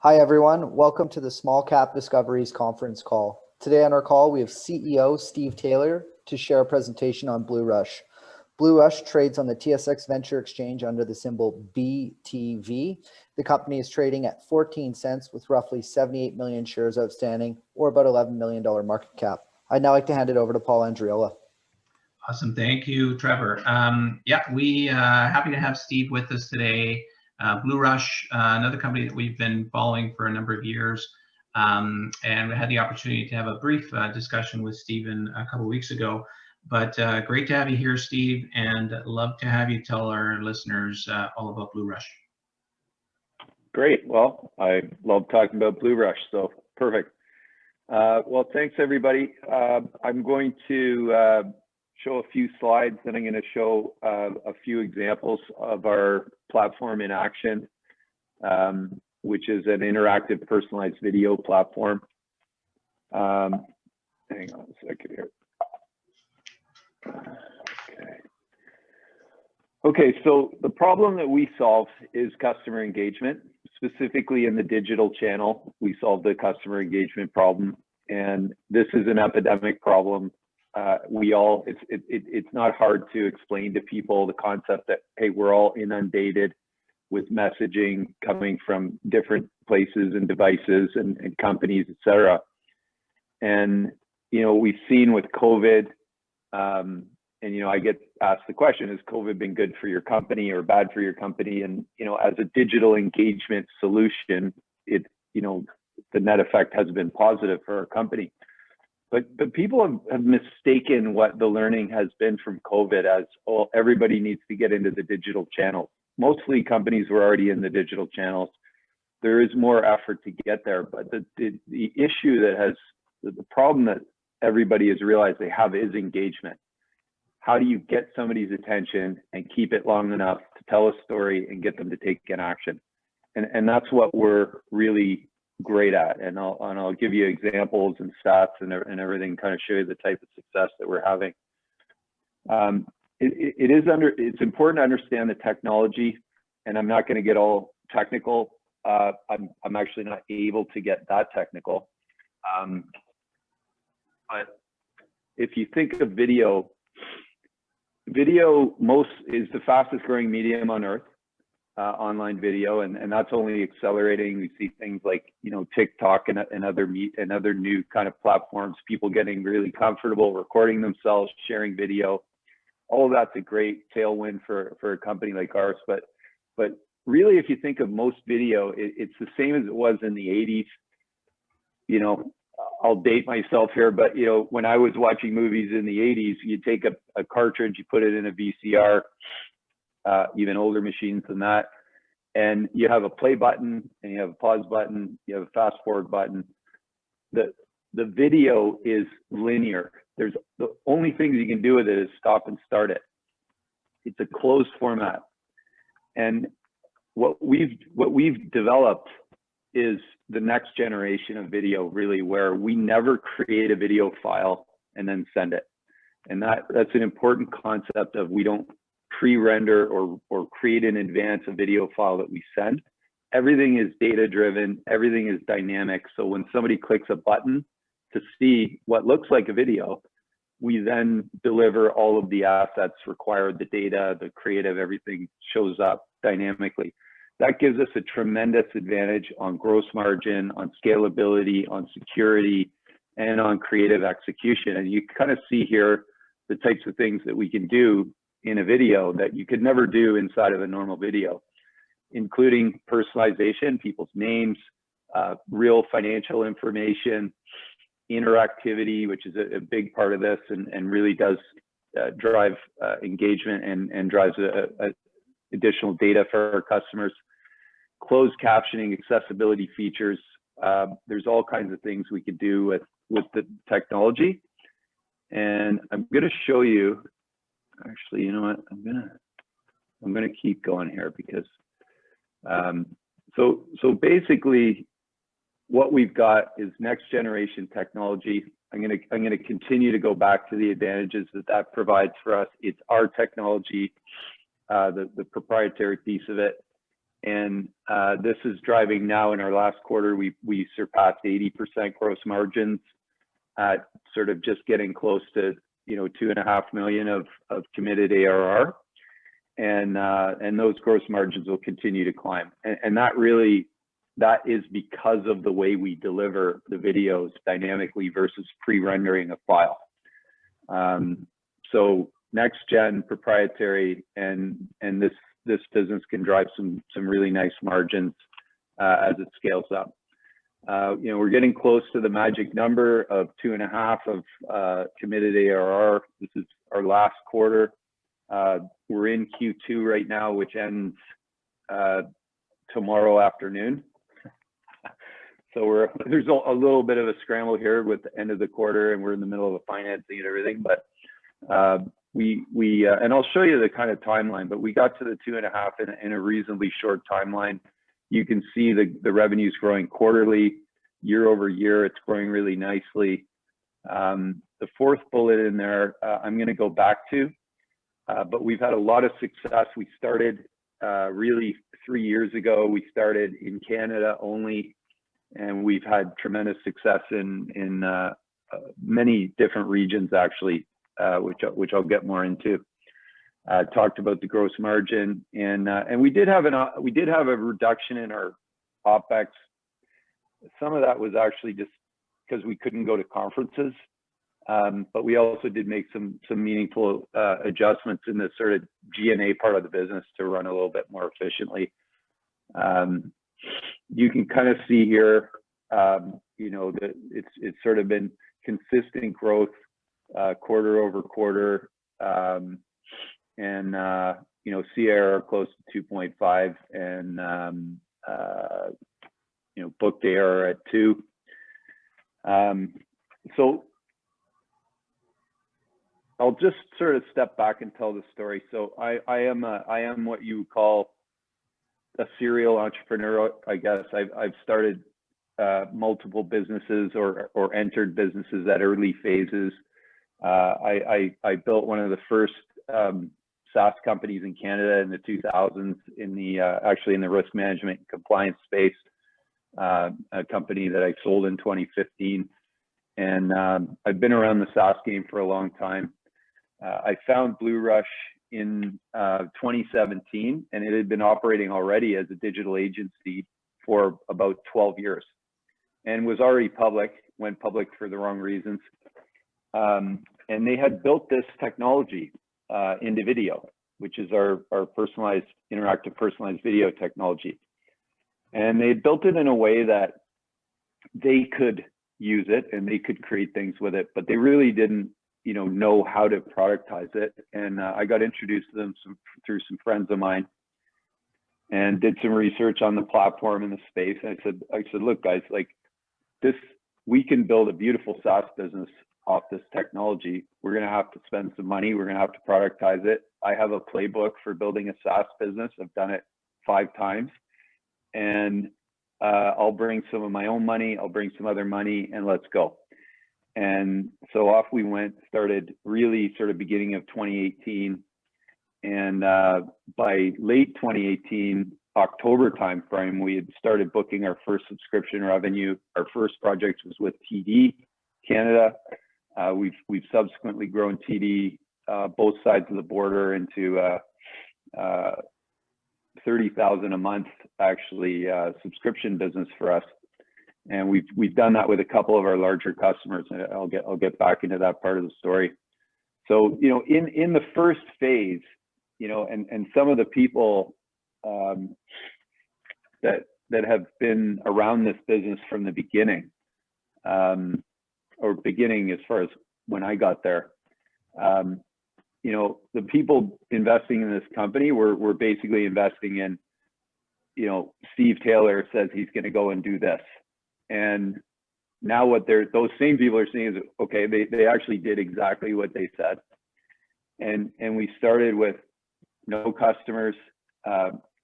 Hi, everyone. Welcome to the Small Cap Discoveries conference call. Today on our call, we have CEO Steve Taylor to share a presentation on Bluerush. Bluerush trades on the TSX Venture Exchange under the symbol BTV. The company is trading at 14 cents with roughly 78 million shares outstanding, or about $11 million market cap. I'd now like to hand it over to Paul Andriola. Awesome. Thank you, Trevor. We happy to have Steve with us today. Bluerush, another company that we've been following for a number of years, and we had the opportunity to have a brief discussion with Steven a couple of weeks ago. But great to have you here, Steve, and love to have you tell our listeners all about Bluerush. Great. Well, I love talking about Bluerush, so perfect. Well, thanks, everybody. I'm going to show a few slides, then I'm going to show a few examples of our platform in action, which is an interactive personalized video platform. Hang on a second here. Okay, so the problem that we solve is customer engagement, specifically in the digital channel. We solve the customer engagement problem, and this is an epidemic problem. It's not hard to explain to people the concept that, hey, we're all inundated with messaging coming from different places and devices and companies, et cetera. And, we've seen with COVID, I get asked the question, has COVID been good for your company or bad for your company? And, as a digital engagement solution, the net effect has been positive for our company. But people have mistaken what the learning has been from COVID as, oh, everybody needs to get into the digital channels. Mostly companies were already in the digital channels. There is more effort to get there, but the issue the problem that everybody has realized they have is engagement. How do you get somebody's attention and keep it long enough to tell a story and get them to take an action? And that's what we're really great at. And I'll give you examples and stats and everything, kind of show you the type of success that we're having. It's important to understand the technology, and I'm not going to get all technical. I'm actually not able to get that technical. But if you think of video is the fastest growing medium on earth, online video, and that's only accelerating. We see things like, TikTok and other new kind of platforms, people getting really comfortable recording themselves, sharing video. All of that's a great tailwind for a company like ours. But really, if you think of most video, it's the same as it was in the 80s. I'll date myself here, but when I was watching movies in the 80s, you take a cartridge, you put it in a VCR, even older machines than that, and you have a play button and you have a pause button, you have a fast forward button. The video is linear. There's the only things you can do with it is stop and start it. It's a closed format. And what we've developed is the next generation of video, really, where we never create a video file and then send it. And that's an important concept of, we don't pre-render or create in advance a video file that we send. Everything is data driven, everything is dynamic. So when somebody clicks a button to see what looks like a video, we then deliver all of the assets required, the data, the creative, everything shows up dynamically. That gives us a tremendous advantage on gross margin, on scalability, on security, and on creative execution. And you kind of see here the types of things that we can do in a video that you could never do inside of a normal video, including personalization, people's names, real financial information, interactivity, which is a big part of this and really does drive engagement and drives additional data for our customers. Closed captioning, accessibility features. There's all kinds of things we could do with the technology. And I'm going to show you, actually, you know what? I'm gonna keep going here because so basically what we've got is next generation technology. I'm gonna continue to go back to the advantages that provides for us. It's our technology, the proprietary piece of it. And this is driving now in our last quarter, we surpassed 80% gross margins at sort of just getting close to, you know, 2.5 million of committed ARR. And those gross margins will continue to climb. And that is because of the way we deliver the videos dynamically versus pre-rendering a file. So next gen proprietary, and this business can drive some really nice margins as it scales up. You know, we're getting close to the magic number of 2.5 of committed ARR. This is our last quarter. We're in Q2 right now, which ends tomorrow afternoon. So there's a little bit of a scramble here with the end of the quarter, and we're in the middle of the financing and everything. But and I'll show you the kind of timeline. But we got to the 2.5 in a reasonably short timeline. You can see the revenue's growing quarterly, year over year. It's growing really nicely. The fourth bullet in there, I'm going to go back to. But we've had a lot of success. We started really 3 years ago. We started in Canada only, and we've had tremendous success in many different regions, actually, which I'll get more into. Talked about the gross margin, and we did have a reduction in our OpEx. Some of that was actually just because we couldn't go to conferences. But we also did make some meaningful adjustments in the sort of G&A part of the business to run a little bit more efficiently. You can kind of see here, you know, that it's sort of been consistent growth quarter over quarter, and you know, CARR close to 2.5, and you know, booked ARR at 2. So I'll just sort of step back and tell the story. So I am what you call a serial entrepreneur, I guess. I've started multiple businesses or entered businesses at early phases. I built one of the first SaaS companies in Canada in the 2000s actually in the risk management and compliance space, a company that I sold in 2015. And I've been around the SaaS game for a long time. I found Bluerush in 2017, and it had been operating already as a digital agency for about 12 years and was already public, went public for the wrong reasons. And they had built this technology into video, which is our personalized, interactive personalized video technology. And they built it in a way that they could use it and they could create things with it, but they really didn't, you know how to productize it. And I got introduced to them through some friends of mine, and did some research on the platform in the space. And I said, look, guys, like this, we can build a beautiful SaaS business off this technology. We're going to have to spend some money. We're going to have to productize it. I have a playbook for building a SaaS business. I've done it 5 times, and I'll bring some of my own money. I'll bring some other money, and let's go. And so off we went, started really sort of beginning of 2018. And by late 2018, October timeframe, we had started booking our first subscription revenue. Our first project was with TD Canada. We've subsequently grown TD both sides of the border into 30,000 a month, actually, subscription business for us. And we've done that with a couple of our larger customers. And I'll get back into that part of the story. So, you know, in the first phase, you know, and some of the people that have been around this business from the beginning, or beginning as far as when I got there, you know, the people investing in this company were basically investing in, you know, Steve Taylor says he's going to go and do this. And now what those same people are seeing is, okay, they actually did exactly what they said. And we started with no customers.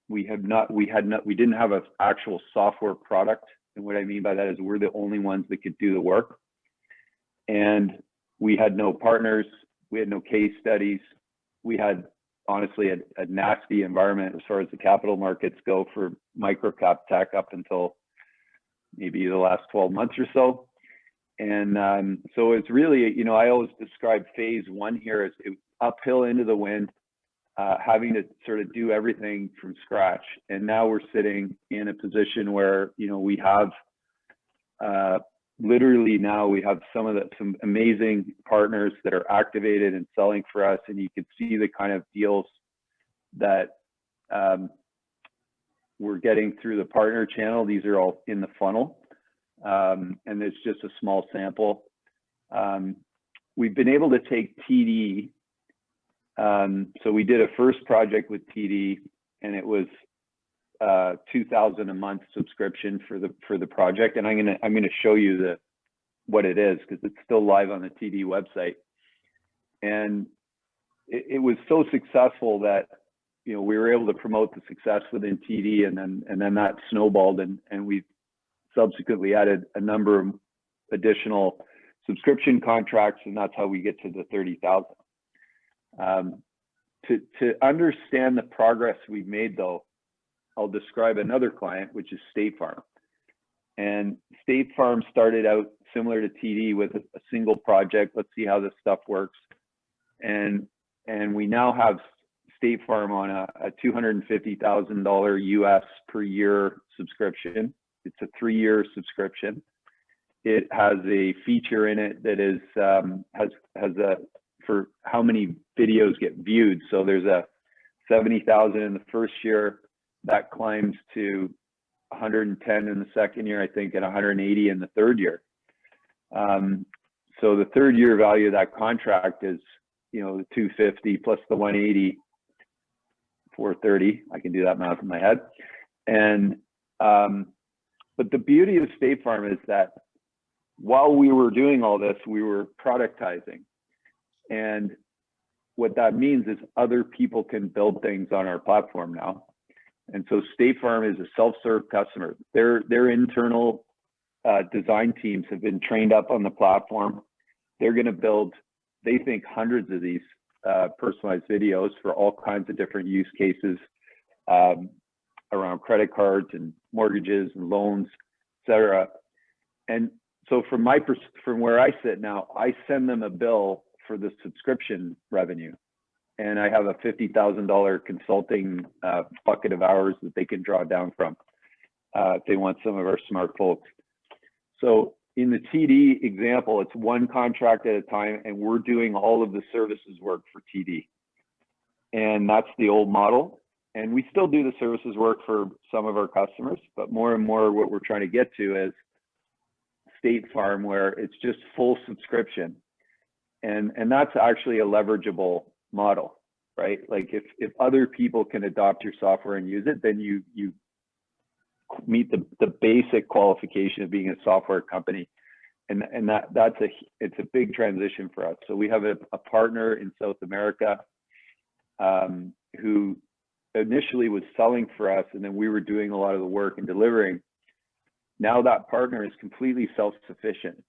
We didn't have an actual software product. And what I mean by that is we're the only ones that could do the work. And we had no partners. We had no case studies. We had honestly a nasty environment as far as the capital markets go for microcap tech up until maybe the last 12 months or so. And so it's really, you know, I always describe phase one here as uphill into the wind, having to sort of do everything from scratch. And now we're sitting in a position where, you know, we have literally now we have some amazing partners that are activated and selling for us, and you can see the kind of deals that we're getting through the partner channel. These are all in the funnel, and it's just a small sample. We've been able to take TD. So we did a first project with TD, and it was $2,000 a month subscription for the project, and I'm gonna show you what it is, because it's still live on the TD website. And it was so successful that, you know, we were able to promote the success within TD, and then that snowballed, and we subsequently added a number of additional subscription contracts, and that's how we get to the 30,000. To understand the progress we've made, though, I'll describe another client, which is State Farm. And State Farm started out similar to TD with a single project. Let's see how this stuff works. And we now have State Farm on a $250,000 US per year subscription. It's a 3-year subscription. It has a feature in it that is has a for how many videos get viewed. So there's a 70,000 in the first year, that climbs to 110 in the second year, I think, and 180 in the third year. So the third year value of that contract is, you know, the 250 plus the 180, 430. I can do that math in my head. And but the beauty of State Farm is that while we were doing all this, we were productizing. And what that means is other people can build things on our platform now. And so State Farm is a self-serve customer. Their internal design teams have been trained up on the platform. They're going to build, they think, hundreds of these personalized videos for all kinds of different use cases around credit cards and mortgages and loans, etc. And so from where I sit now, I send them a bill for the subscription revenue, and I have a $50,000 consulting bucket of hours that they can draw down from if they want some of our smart folks. So in the TD example, it's one contract at a time, and we're doing all of the services work for TD. And that's the old model. And we still do the services work for some of our customers, but more and more what we're trying to get to is State Farm, where it's just full subscription. And that's actually a leverageable model, right? Like if other people can adopt your software and use it, then you meet the basic qualification of being a software company. And it's a big transition for us. So we have a partner in South America who initially was selling for us, and then we were doing a lot of the work and delivering. Now that partner is completely self-sufficient,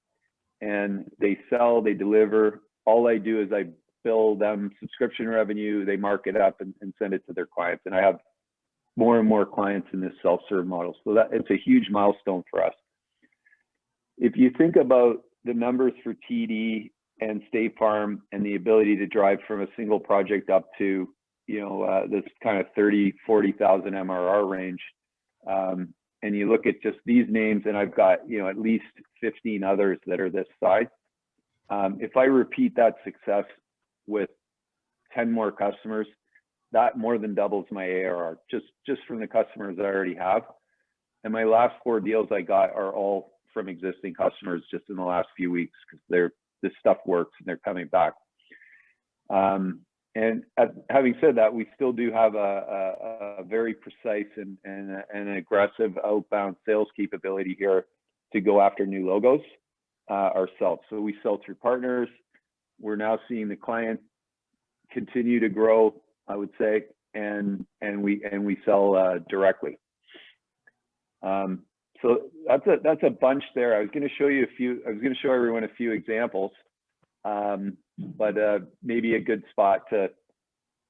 and they sell, they deliver. All I do is I bill them subscription revenue, they mark it up and send it to their clients. And I have more and more clients in this self-serve model. So that it's a huge milestone for us. If you think about the numbers for TD and State Farm and the ability to drive from a single project up to, you know, this kind of 30, 40,000 MRR range, and you look at just these names, and I've got, you know, at least 15 others that are this size. If I repeat that success with 10 more customers, that more than doubles my ARR just from the customers that I already have. And my last 4 deals I got are all from existing customers just in the last few weeks, because this stuff works and they're coming back. And having said that, we still do have a very precise and an aggressive outbound sales capability here to go after new logos ourselves. So we sell through partners. We're now seeing the client continue to grow, I would say, and we sell directly. So that's a bunch there. I was going to show everyone a few examples, but maybe a good spot to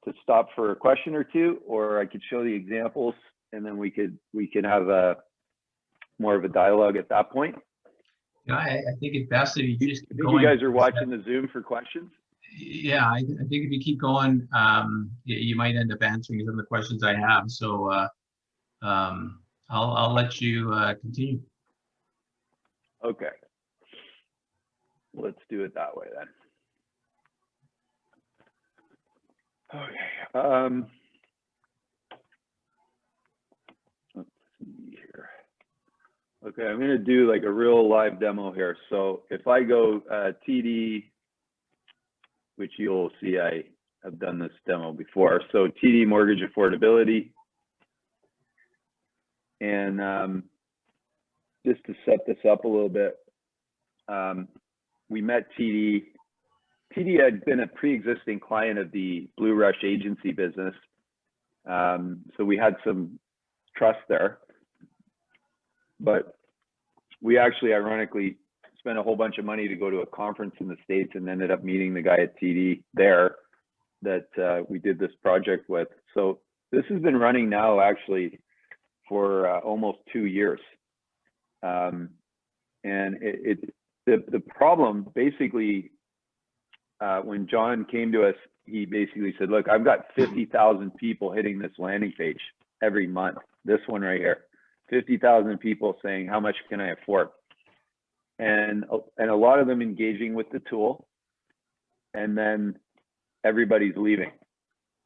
to stop for a question or two, or I could show the examples, and then we could have a more of a dialogue at that point. You know, I think it's best if you just keep I think going. you guys are watching the Zoom for questions. Yeah, I think if you keep going, you might end up answering some of the questions I have. So I'll let you continue. Okay. Let's do it that way then. Okay. Let's see here. Okay, I'm gonna do like a real live demo here. So if I go TD, which you'll see I have done this demo before. So TD mortgage affordability. And just to set this up a little bit, we met TD. TD had been a pre-existing client of the Bluerush agency business. So we had some trust there. But we actually, ironically, spent a whole bunch of money to go to a conference in the States and ended up meeting the guy at TD there that we did this project with. So this has been running now actually for almost 2 years. And the problem basically, when John came to us, he basically said, look, I've got 50,000 people hitting this landing page every month. This one right here, 50,000 people saying, how much can I afford? And a lot of them engaging with the tool, and then everybody's leaving.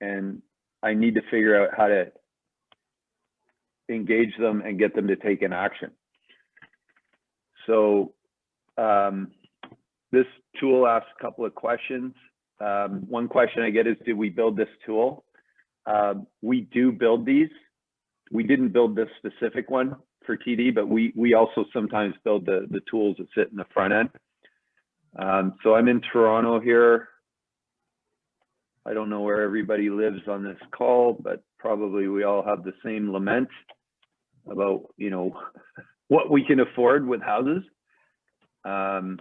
And I need to figure out how to engage them and get them to take an action. So this tool asks a couple of questions. One question I get is, did we build this tool? We do build these. We didn't build this specific one for TD, but we also sometimes build the tools that sit in the front end. So I'm in Toronto here. I don't know where everybody lives on this call, but probably we all have the same lament about, you know, what we can afford with houses. So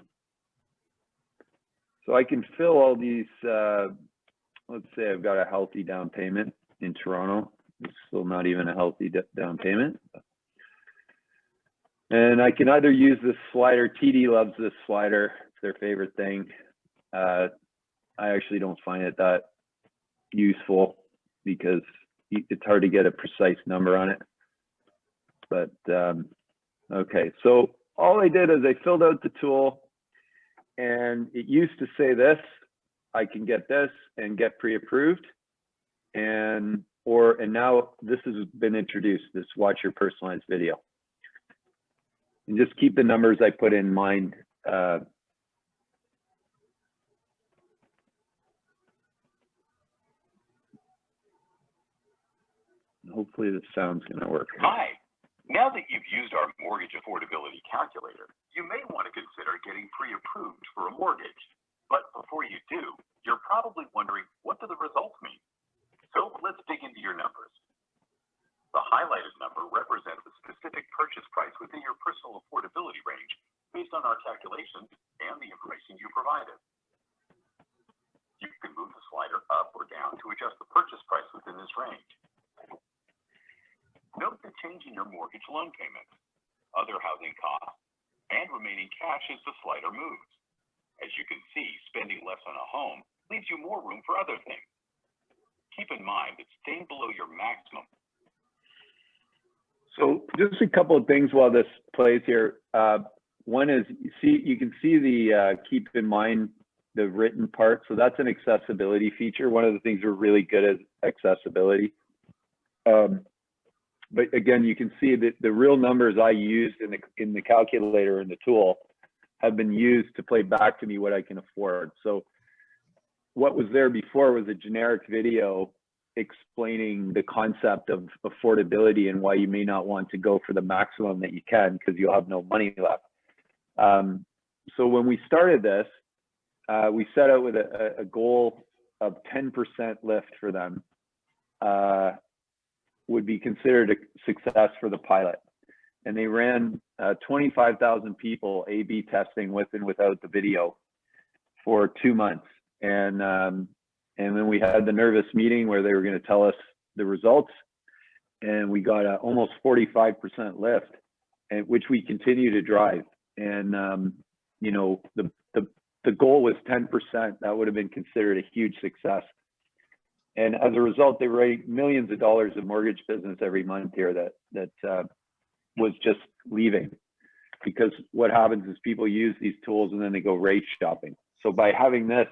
I can fill all these, let's say I've got a healthy down payment in Toronto. It's still not even a healthy down payment. And I can either use this slider. TD loves this slider. It's their favorite thing. I actually don't find it that useful because it's hard to get a precise number on it. But okay, so all I did is I filled out the tool, and it used to say this, I can get this and get pre-approved. And now this has been introduced, this watch your personalized video. And just keep the numbers I put in mind. Hopefully this sound's gonna work. Hi, now that you've used our mortgage affordability calculator, you may want to consider getting pre-approved for a mortgage. But before you do, you're probably wondering, what do the results mean? So let's dig into your numbers. The highlighted number represents the specific purchase price within your personal affordability range based on our calculations and the information you provided. You can move the slider up or down to adjust the purchase price within this range. Note the change in your mortgage loan payment, other housing costs, and remaining cash as the slider moves. As you can see, spending less on a home leaves you more room for other things. Keep in mind that staying below your maximum. So just a couple of things while this plays here. One is, you can see the keep in mind the written part. So that's an accessibility feature. One of the things we're really good at accessibility. But again, you can see that the real numbers I used in the calculator in the tool have been used to play back to me what I can afford. So what was there before was a generic video explaining the concept of affordability and why you may not want to go for the maximum that you can because you'll have no money left. So when we started this, we set out with a goal of 10% lift for them. Would be considered a success for the pilot. And they ran 25,000 people A/B testing with and without the video for 2 months. And And then we had the nervous meeting where they were going to tell us the results, and we got a almost 45% lift, and which we continue to drive. And you know, the goal was 10%. That would have been considered a huge success. And as a result, they were writing millions of dollars of mortgage business every month here that was just leaving, because what happens is people use these tools and then they go rate shopping. So by having this,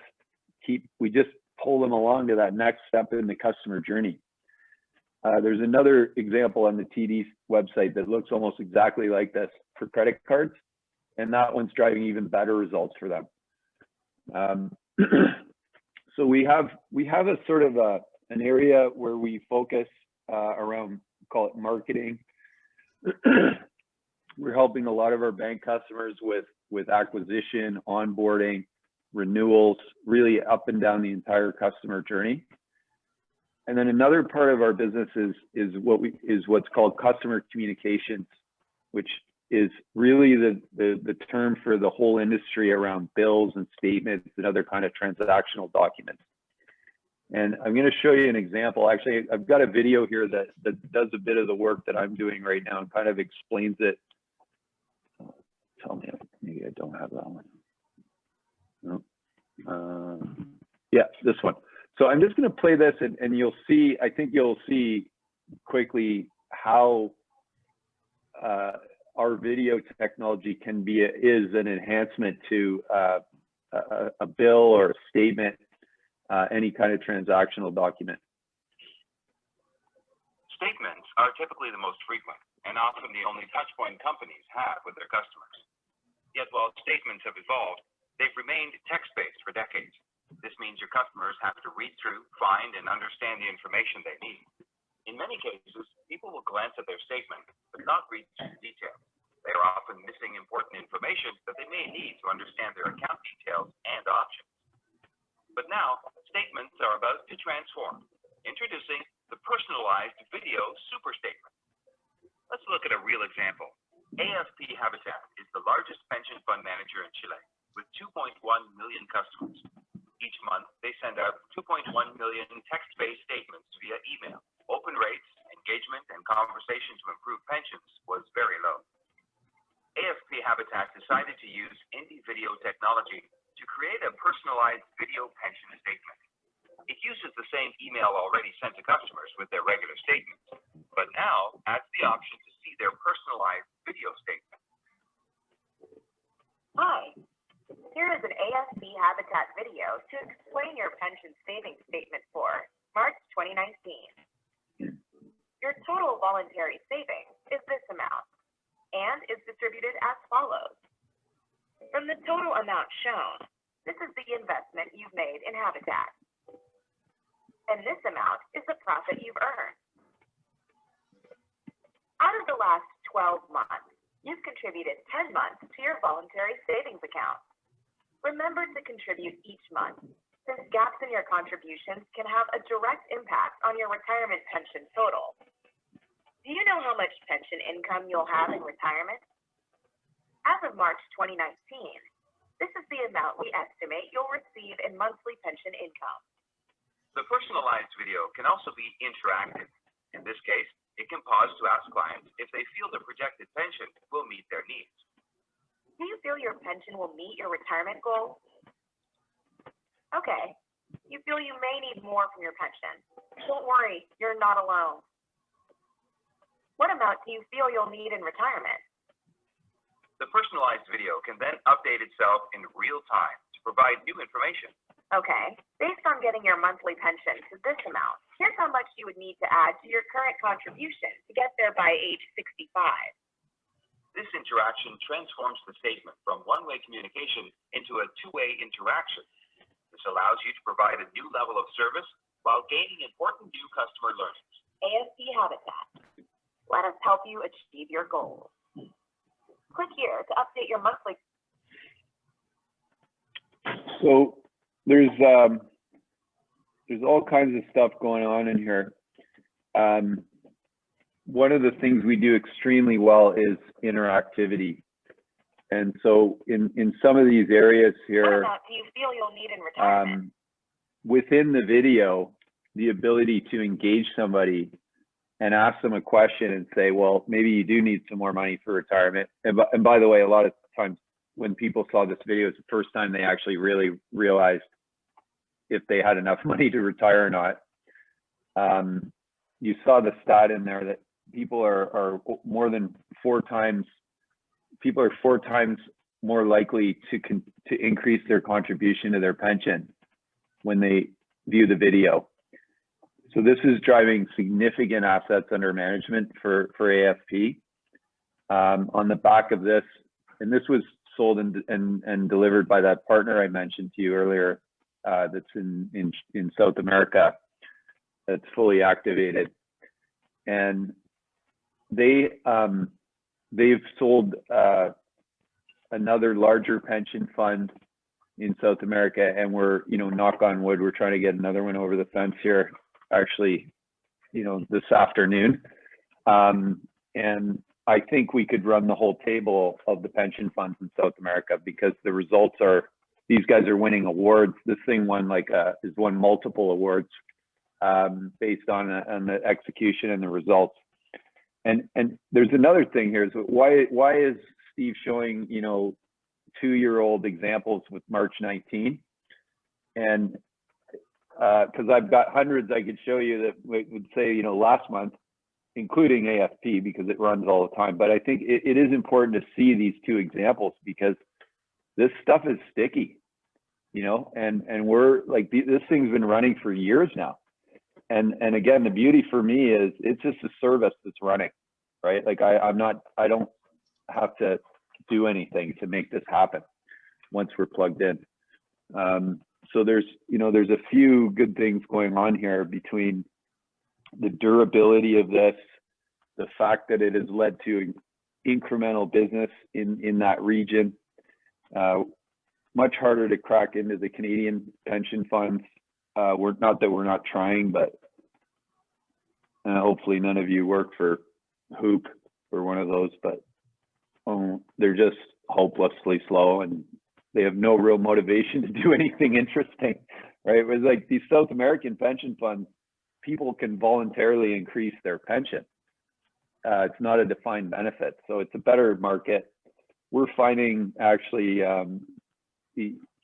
we just pull them along to that next step in the customer journey. There's another example on the TD website that looks almost exactly like this for credit cards, and that one's driving even better results for them. So we have a sort of an area where we focus around, call it marketing. We're helping a lot of our bank customers with acquisition, onboarding, renewals, really up and down the entire customer journey. And then another part of our business is what's called customer communications, which is really the term for the whole industry around bills and statements and other kind of transactional documents. And I'm going to show you an example. Actually, I've got a video here that does a bit of the work that I'm doing right now and kind of explains it. Tell me, maybe I don't have that one. No. Yeah, this one. So I'm just going to play this, and you'll see, I think you'll see quickly how our video technology is an enhancement to a bill or a statement, any kind of transactional document. Statements are typically the most frequent and often the only touch point companies have with their customers. Yet while statements have evolved, they've remained text-based for decades. This means your customers have to read through, find, and understand the information they need. In many cases, people will glance at their statement, but not read through the details. They are often missing important information that they may need to understand their account details and options. But now, statements are about to transform. Introducing the personalized video super statement. Let's look at a real example. AFP Habitat is the largest pension fund manager in Chile, with 2.1 million customers. Each month, they send out 2.1 million text-based statements via email. Open rates, engagement, and conversation to improve pensions was very low. AFP Habitat decided to use Indie video technology to create a personalized video pension statement. It uses the same email already sent to customers with their regular statements, but now adds the option to see their personalized video statement. Hi, here is an AFP Habitat video to explain your pension savings statement for March 2019. Your total voluntary savings is this amount and is distributed as follows. From the total amount shown, this is the investment you've made in Habitat. And this amount is the profit you've earned. Out of the last 12 months, you've contributed 10 months to your voluntary savings account. Remember to contribute each month, since gaps in your contributions can have a direct impact on your retirement pension total. Do you know how much pension income you'll have in retirement? As of March 2019, this is the amount we estimate you'll receive in monthly pension income. The personalized video can also be interactive. In this case, it can pause to ask clients if they feel the projected pension will meet their needs. Do you feel your pension will meet your retirement goals? Okay, you feel you may need more from your pension. Don't worry, you're not alone. What amount do you feel you'll need in retirement? The personalized video can then update itself in real time to provide new information. Okay, based on getting your monthly pension to this amount, here's how much you would need to add to your current contribution to get there by age 65. This interaction transforms the statement from one-way communication into a two-way interaction. This allows you to provide a new level of service while gaining important new customer learnings. AFP Habitat. Let us help you achieve your goals. Click here to update your monthly. So there's all kinds of stuff going on in here. One of the things we do extremely well is interactivity. And so in some of these areas here, What amount do you feel you'll need in retirement? within the video, the ability to engage somebody and ask them a question and say, well, maybe you do need some more money for retirement. And by the way, a lot of times when people saw this video, it's the first time they actually really realized if they had enough money to retire or not. You saw the stat in there that people are more than 4 times, people are 4 times more likely to increase their contribution to their pension when they view the video. So this is driving significant assets under management for AFP. On the back of this, and this was sold and delivered by that partner I mentioned to you earlier, that's in South America, that's fully activated, and they've sold another larger pension fund in South America, and we're, knock on wood, we're trying to get another one over the fence here, actually, this afternoon. And I think we could run the whole table of the pension funds in South America, because the results are, these guys are winning awards. This thing won has won multiple awards based on the execution and the results. And there's another thing here, is why is Steve showing 2-year-old examples with March 19? And because I've got hundreds I could show you that would say last month, including AFP, because it runs all the time. But I think it is important to see these 2 examples, because this stuff is sticky, and we're like, this thing's been running for years now. And again, the beauty for me is it's just a service that's running, right? Like I don't have to do anything to make this happen once we're plugged in. So there's a few good things going on here, between the durability of this, the fact that it has led to incremental business in that region. Much harder to crack into the Canadian pension funds. We're not that we're not trying, but hopefully none of you work for Hoop or one of those, but they're just hopelessly slow, and they have no real motivation to do anything interesting, right? It was like these South American pension funds, people can voluntarily increase their pension. It's not a defined benefit, so it's a better market. We're finding actually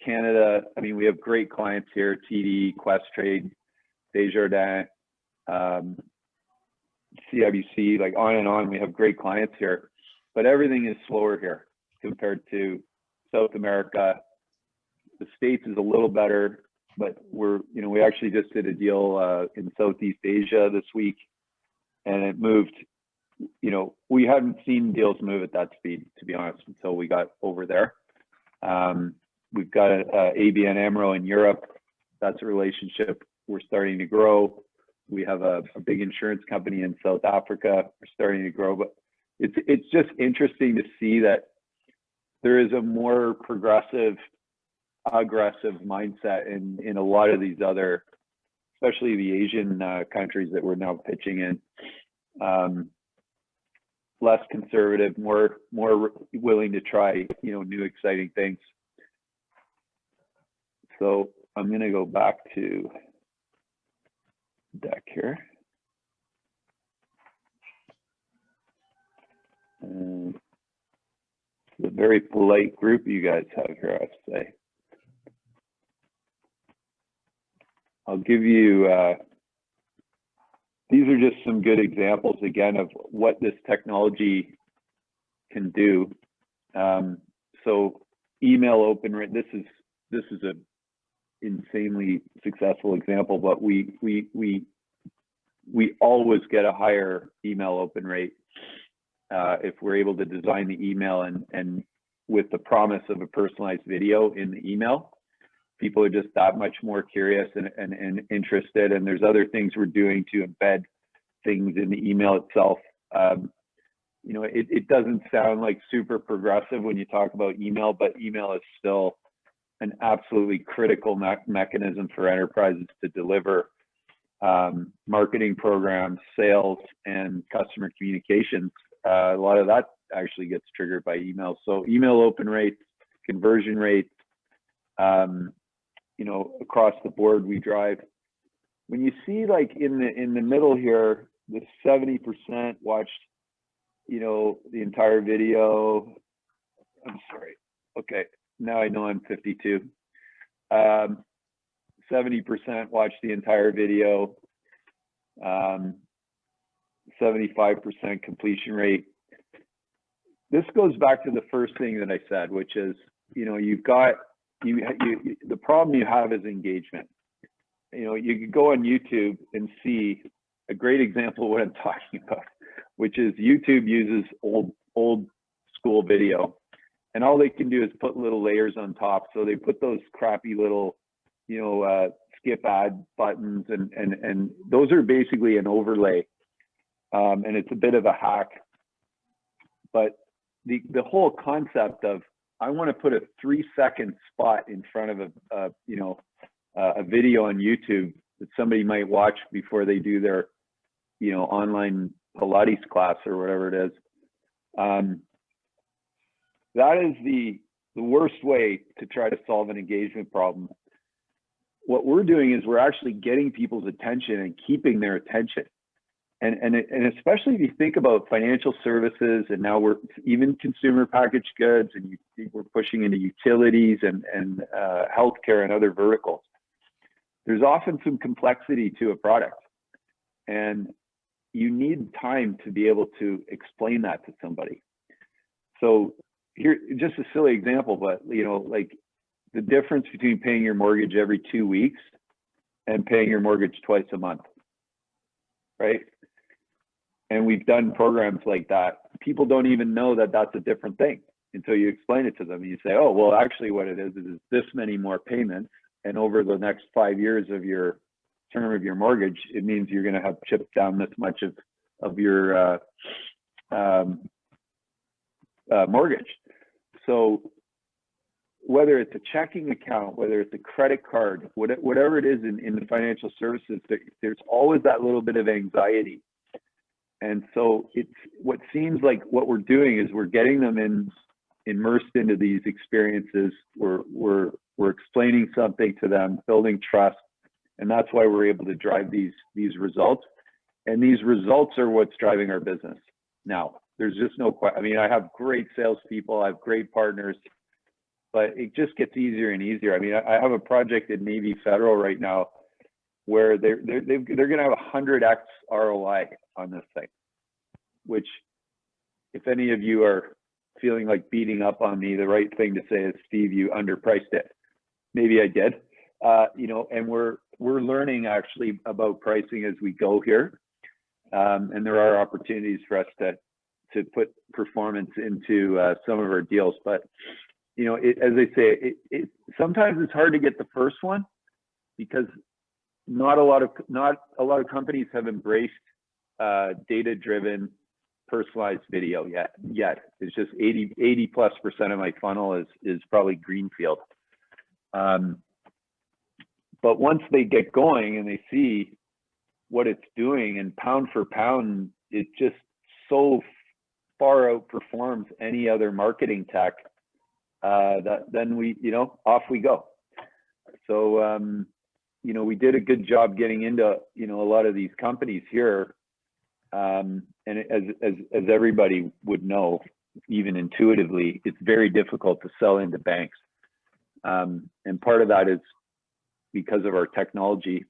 Canada, I mean, we have great clients here, TD, Questrade, Desjardins, CIBC, like on and on. We have great clients here, but everything is slower here compared to South America. The States is a little better, but we actually just did a deal in Southeast Asia this week, and it moved, we hadn't seen deals move at that speed, to be honest, until we got over there. We've got ABN AMRO in Europe. That's a relationship we're starting to grow. We have a big insurance company in South Africa. We're starting to grow, but it's just interesting to see that there is a more progressive, aggressive mindset in a lot of these other, especially the Asian countries that we're now pitching in. Less conservative, more willing to try, new exciting things. So I'm going to go back to deck here. It's a very polite group you guys have here, I have to say. I'll give you, these are just some good examples, again, of what this technology can do. So email open rate, this is a insanely successful example, but we always get a higher email open rate if we're able to design the email and with the promise of a personalized video in the email. People are just that much more curious and interested, and there's other things we're doing to embed things in the email itself. It doesn't sound like super progressive when you talk about email, but email is still an absolutely critical mechanism for enterprises to deliver marketing programs, sales, and customer communications. A lot of that actually gets triggered by email. So email open rates, conversion rates, you know, across the board we drive. When you see like in the middle here, the 70% watched, you know, the entire video. I'm sorry. Okay, now I know I'm 52. 70% watched the entire video. 75% completion rate. This goes back to the first thing that I said, which is, you know, you've got the problem you have is engagement. You know, you could go on YouTube and see a great example of what I'm talking about, which is YouTube uses old school video, and all they can do is put little layers on top. So they put those crappy little, you know, skip ad buttons, and those are basically an overlay, and it's a bit of a hack. But the whole concept of, I want to put a 3-second spot in front of a video on YouTube that somebody might watch before they do their, you know, online Pilates class or whatever it is. That is the worst way to try to solve an engagement problem. What we're doing is we're actually getting people's attention and keeping their attention. And especially if you think about financial services, and now we're even consumer packaged goods, and we're pushing into utilities and healthcare and other verticals. There's often some complexity to a product, and you need time to be able to explain that to somebody. So here, just a silly example, but you know, like the difference between paying your mortgage every 2 weeks and paying your mortgage twice a month, right? And we've done programs like that. People don't even know that that's a different thing until you explain it to them. You say, oh, well, actually what it is this many more payments. And over the next 5 years of your term of your mortgage, it means you're going to have chipped down this much of your mortgage. So whether it's a checking account, whether it's a credit card, whatever it is in the financial services, there's always that little bit of anxiety. And so it's what seems like what we're doing is we're getting them immersed into these experiences. We're explaining something to them, building trust, and that's why we're able to drive these results. And these results are what's driving our business. Now, there's just no question. I mean, I have great salespeople, I have great partners, but it just gets easier and easier. I mean, I have a project at Navy Federal right now where they're going to have 100x ROI on this thing, which, if any of you are feeling like beating up on me, the right thing to say is, Steve, you underpriced it. Maybe I did, you know, and we're learning actually about pricing as we go here, and there are opportunities for us to put performance into some of our deals. But you know, as I say, sometimes it's hard to get the first one because not a lot of companies have embraced data-driven personalized video yet. It's just 80+% of my funnel is probably greenfield. But once they get going and they see what it's doing, and pound for pound, it just so far outperforms any other marketing tech, that then we, you know, off we go. So you know, we did a good job getting into, you know, a lot of these companies here. And as everybody would know, even intuitively, it's very difficult to sell into banks. And part of that is because of our technology.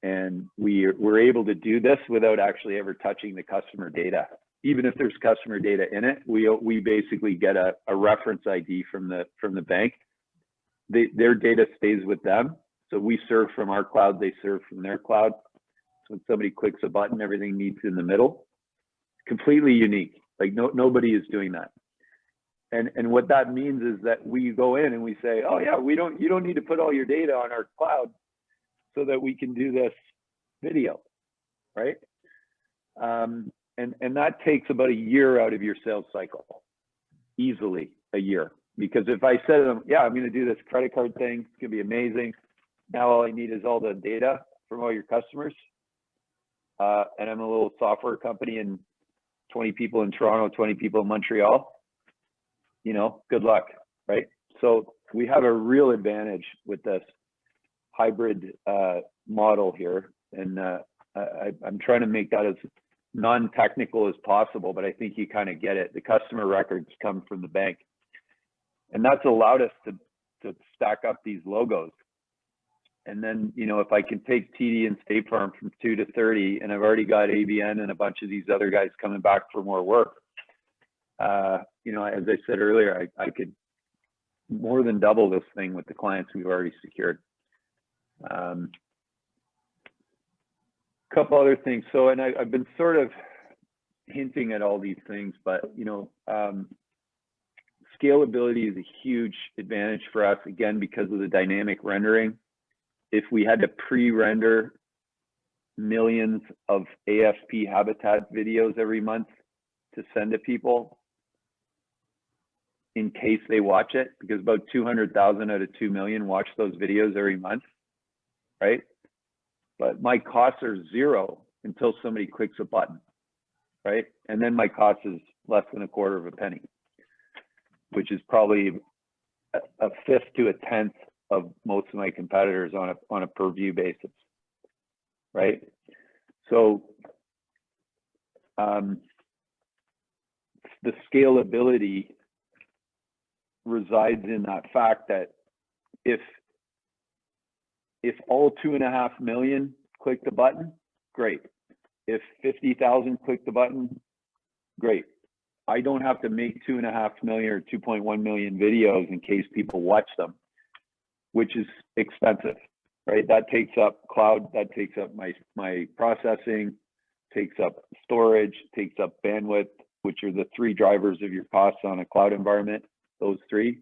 And we're able to do this without actually ever touching the customer data. Even if there's customer data in it, we basically get a reference ID from the bank. Their data stays with them. So we serve from our cloud, they serve from their cloud. So when somebody clicks a button, everything meets in the middle. Completely unique. Like nobody is doing that. And what that means is that we go in and we say, oh yeah, you don't need to put all your data on our cloud so that we can do this video, right? And that takes about a year out of your sales cycle, easily a year. Because if I said to them, yeah, I'm going to do this credit card thing, it's going to be amazing. Now all I need is all the data from all your customers. And I'm a little software company and 20 people in Toronto, 20 people in Montreal, you know, good luck, right? So we have a real advantage with this. hybrid model here, and I'm trying to make that as non-technical as possible, but I think you kind of get it. The customer records come from the bank, and that's allowed us to stack up these logos. And then, you know, if I can take TD and State Farm from 2 to 30, and I've already got ABN and a bunch of these other guys coming back for more work, you know, as I said earlier, I could more than double this thing with the clients we've already secured. Couple other things. So, and I've been sort of hinting at all these things, but, you know, scalability is a huge advantage for us, again, because of the dynamic rendering. If we had to pre-render millions of AFP habitat videos every month to send to people in case they watch it, because about 200,000 out of 2 million watch those videos every month, right? But my costs are zero until somebody clicks a button, right? And then my cost is less than a quarter of a penny, which is probably a fifth to a tenth of most of my competitors on a per view basis, right? So the scalability resides in that fact that if all 2.5 million click the button, great. If 50,000 click the button, great. I don't have to make 2.5 million or 2.1 million videos in case people watch them, which is expensive, right? That takes up cloud, that takes up my processing, takes up storage, takes up bandwidth, which are the three drivers of your costs on a cloud environment, those three.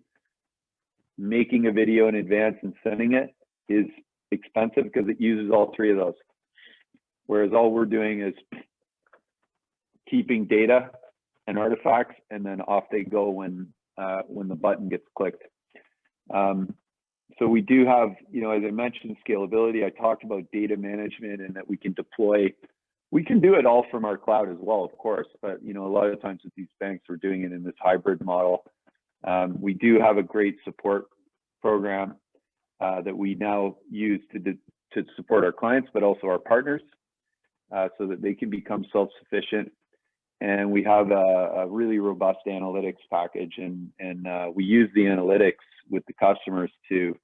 Making a video in advance and sending it is expensive because it uses all three of those. Whereas all we're doing is keeping data and artifacts, and then off they go when the button gets clicked. So we do have, you know, as I mentioned, scalability. I talked about data management and that we can deploy. We can do it all from our cloud as well, of course, but, you know, a lot of times with these banks, we're doing it in this hybrid model. We do have a great support program that we now use to support our clients, but also our partners, so that they can become self-sufficient. And we have a really robust analytics package, and we use the analytics with the customers to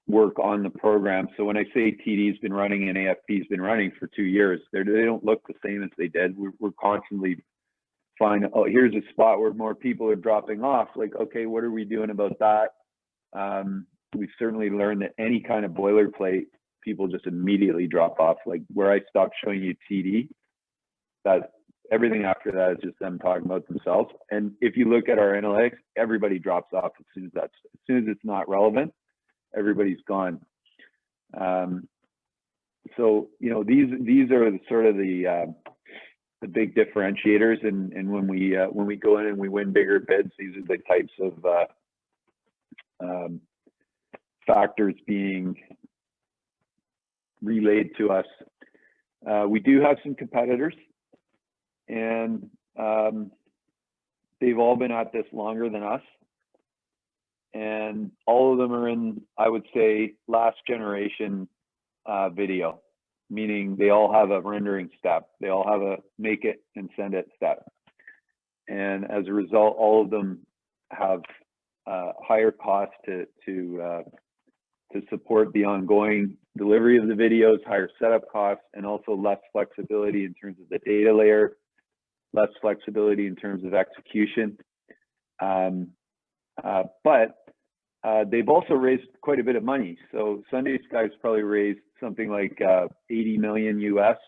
work on the program. So when I say TD's been running and AFP's been running for 2 years, they don't look the same as they did. We're constantly finding, oh, here's a spot where more people are dropping off. Like, okay, what are we doing about that? We've certainly learned that any kind of boilerplate, people just immediately drop off. Like where I stopped showing you TD, that everything after that is just them talking about themselves. And if you look at our analytics, everybody drops off as soon as it's not relevant, everybody's gone. So, you know, these are sort of the big differentiators. And when we go in and we win bigger bids, these are the types of factors being relayed to us. We do have some competitors, and they've all been at this longer than us, and all of them are in, I would say, last generation video, meaning they all have a rendering step, they all have a make it and send it step, and as a result, all of them have higher costs to support the ongoing delivery of the videos, higher setup costs, and also less flexibility in terms of the data layer, less flexibility in terms of execution. But they've also raised quite a bit of money. So Sunday Sky's probably raised something like 80 million US.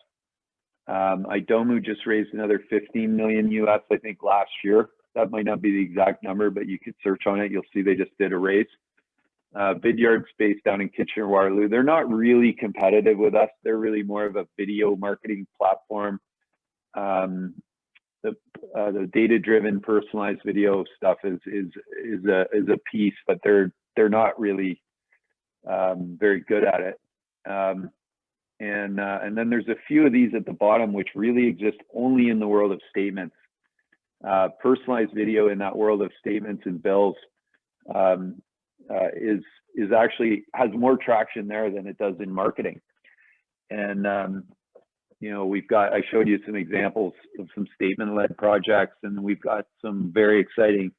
Idomu just raised another 15 million US, I think, last year. That might not be the exact number, but you could search on it. You'll see they just did a raise. Vidyard's based down in Kitchener-Waterloo. They're not really competitive with us. They're really more of a video marketing platform. The data-driven personalized video stuff is a piece, but they're not really very good at it. And then there's a few of these at the bottom which really exist only in the world of statements. Personalized video in that world of statements and bills is actually has more traction there than it does in marketing. And you know, I showed you some examples of some statement-led projects, and we've got some very exciting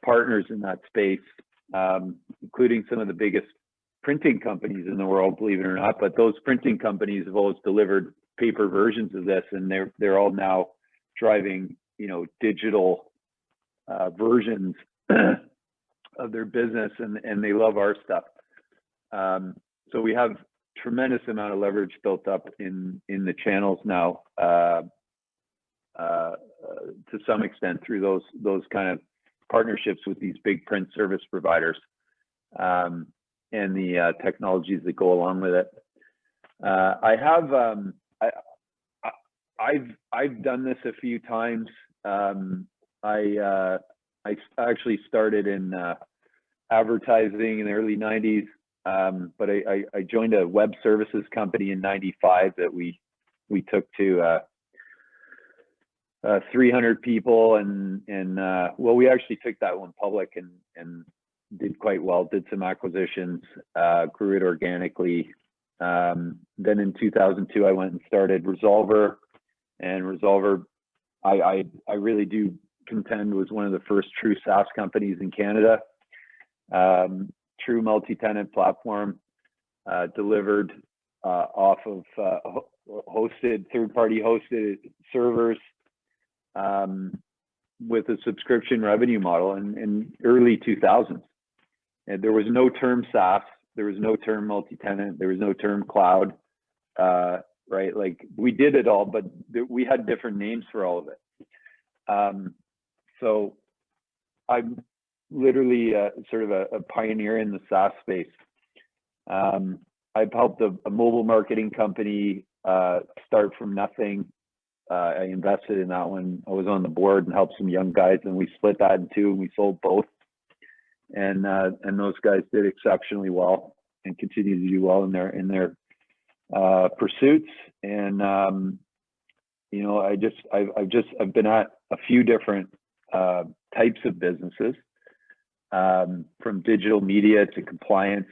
partners in that space, including some of the biggest printing companies in the world, believe it or not. But those printing companies have always delivered paper versions of this, and they're all now driving, you know, digital versions of their business, and they love our stuff. So we have tremendous amount of leverage built up in the channels now, to some extent through those kind of partnerships with these big print service providers, and the technologies that go along with it. I've done this a few times. I actually started in advertising in the early 90s, but I joined a web services company in 95 that we took to 300 people, and well, we actually took that one public and did quite well, did some acquisitions, grew it organically. Then in 2002, I went and started Resolver, and Resolver, I really do contend was one of the first true SaaS companies in Canada. True multi-tenant platform, delivered off of third-party hosted servers, with a subscription revenue model in early 2000s. And there was no term SaaS, there was no term multi-tenant, there was no term cloud, right? Like, we did it all, but we had different names for all of it. So I'm literally sort of a pioneer in the SaaS space. I've helped a mobile marketing company start from nothing. I invested in that one. I was on the board and helped some young guys, and we split that in two, and we sold both. And those guys did exceptionally well and continue to do well in their pursuits. And you know, I've been at a few different types of businesses, from digital media to compliance,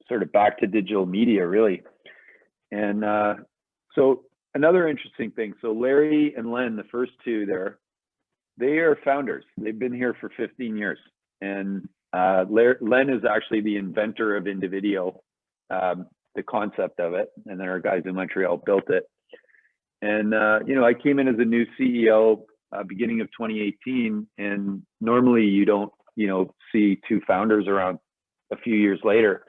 sort of back to digital media, really. And so another interesting thing, so Larry and Len, the first two there, they are founders. They've been here for 15 years. And Len is actually the inventor of Individeo, the concept of it. And then our guys in Montreal built it. And, you know, I came in as a new CEO beginning of 2018. And normally you don't, you know, see two founders around a few years later.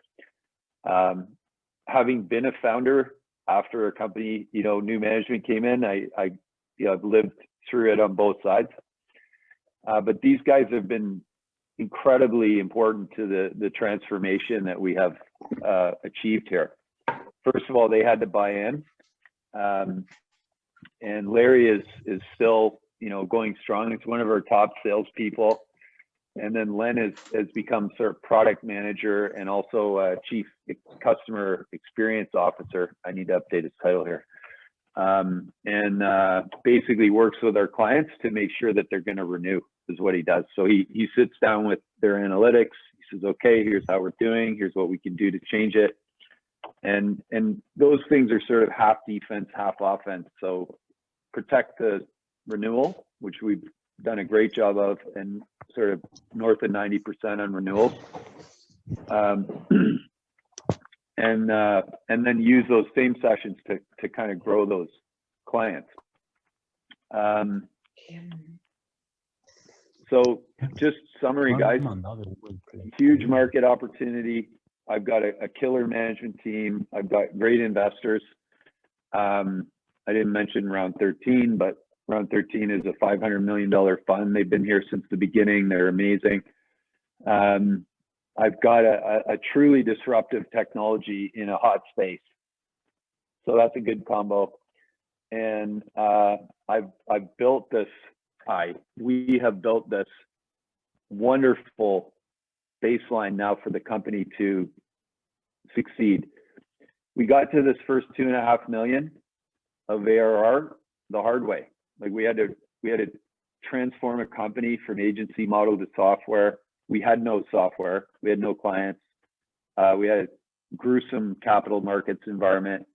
Having been a founder after a company, you know, new management came in, I've lived through it on both sides. But these guys have been incredibly important to the transformation that we have achieved here. First of all, they had to buy in, and Larry is still, you know, going strong. It's one of our top salespeople. And then Len has become sort of product manager and also chief customer experience officer. I need to update his title here. And basically works with our clients to make sure that they're going to renew, is what he does. So he sits down with their analytics. He says, okay, here's how we're doing. Here's what we can do to change it. And those things are sort of half defense, half offense. So protect the renewal, which we've done a great job of, and sort of north of 90% on renewals. And then use those same sessions to kind of grow those clients. So just summary, guys, huge market opportunity. I've got a killer management team. I've got great investors. I didn't mention round 13, but round 13 is a $500 million fund. They've been here since the beginning. They're amazing. I've got a truly disruptive technology in a hot space. So that's a good combo. And I've built this, we have built this wonderful baseline now for the company to succeed. We got to this first 2.5 million of ARR the hard way. Like we had to transform a company from agency model to software. We had no software. We had no clients. We had a gruesome capital markets environment.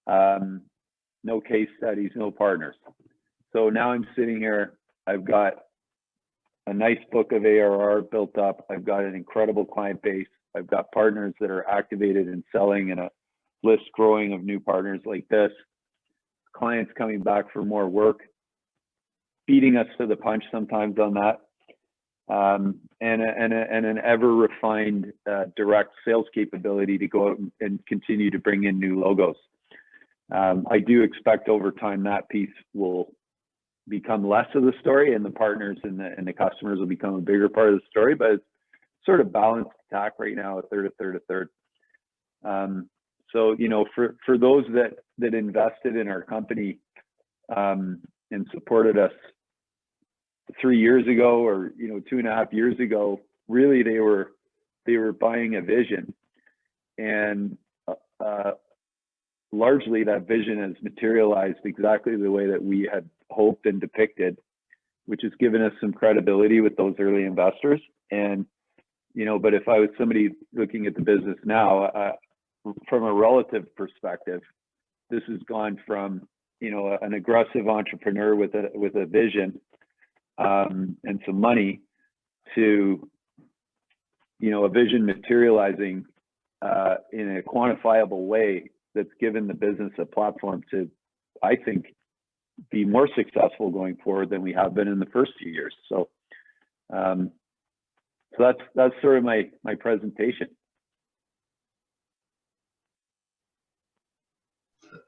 No case studies, no partners. So now I'm sitting here, I've got a nice book of ARR built up. I've got an incredible client base. I've got partners that are activated and selling, and a list growing of new partners like this. Clients coming back for more work, beating us to the punch sometimes on that. And an ever refined direct sales capability to go out and continue to bring in new logos. I do expect over time that piece will become less of the story, and the partners and the customers will become a bigger part of the story, but it's sort of balanced attack right now, a third. So, you know, for those that invested in our company and supported us 3 years ago, or, you know, 2.5 years ago, really they were buying a vision, and largely that vision has materialized exactly the way that we had hoped and depicted, which has given us some credibility with those early investors. And, you know, but if I was somebody looking at the business now, from a relative perspective, this has gone from, you know, an aggressive entrepreneur with a vision and some money to, you know, a vision materializing in a quantifiable way that's given the business a platform to, I think, be more successful going forward than we have been in the first few years. So, so that's sort of my presentation.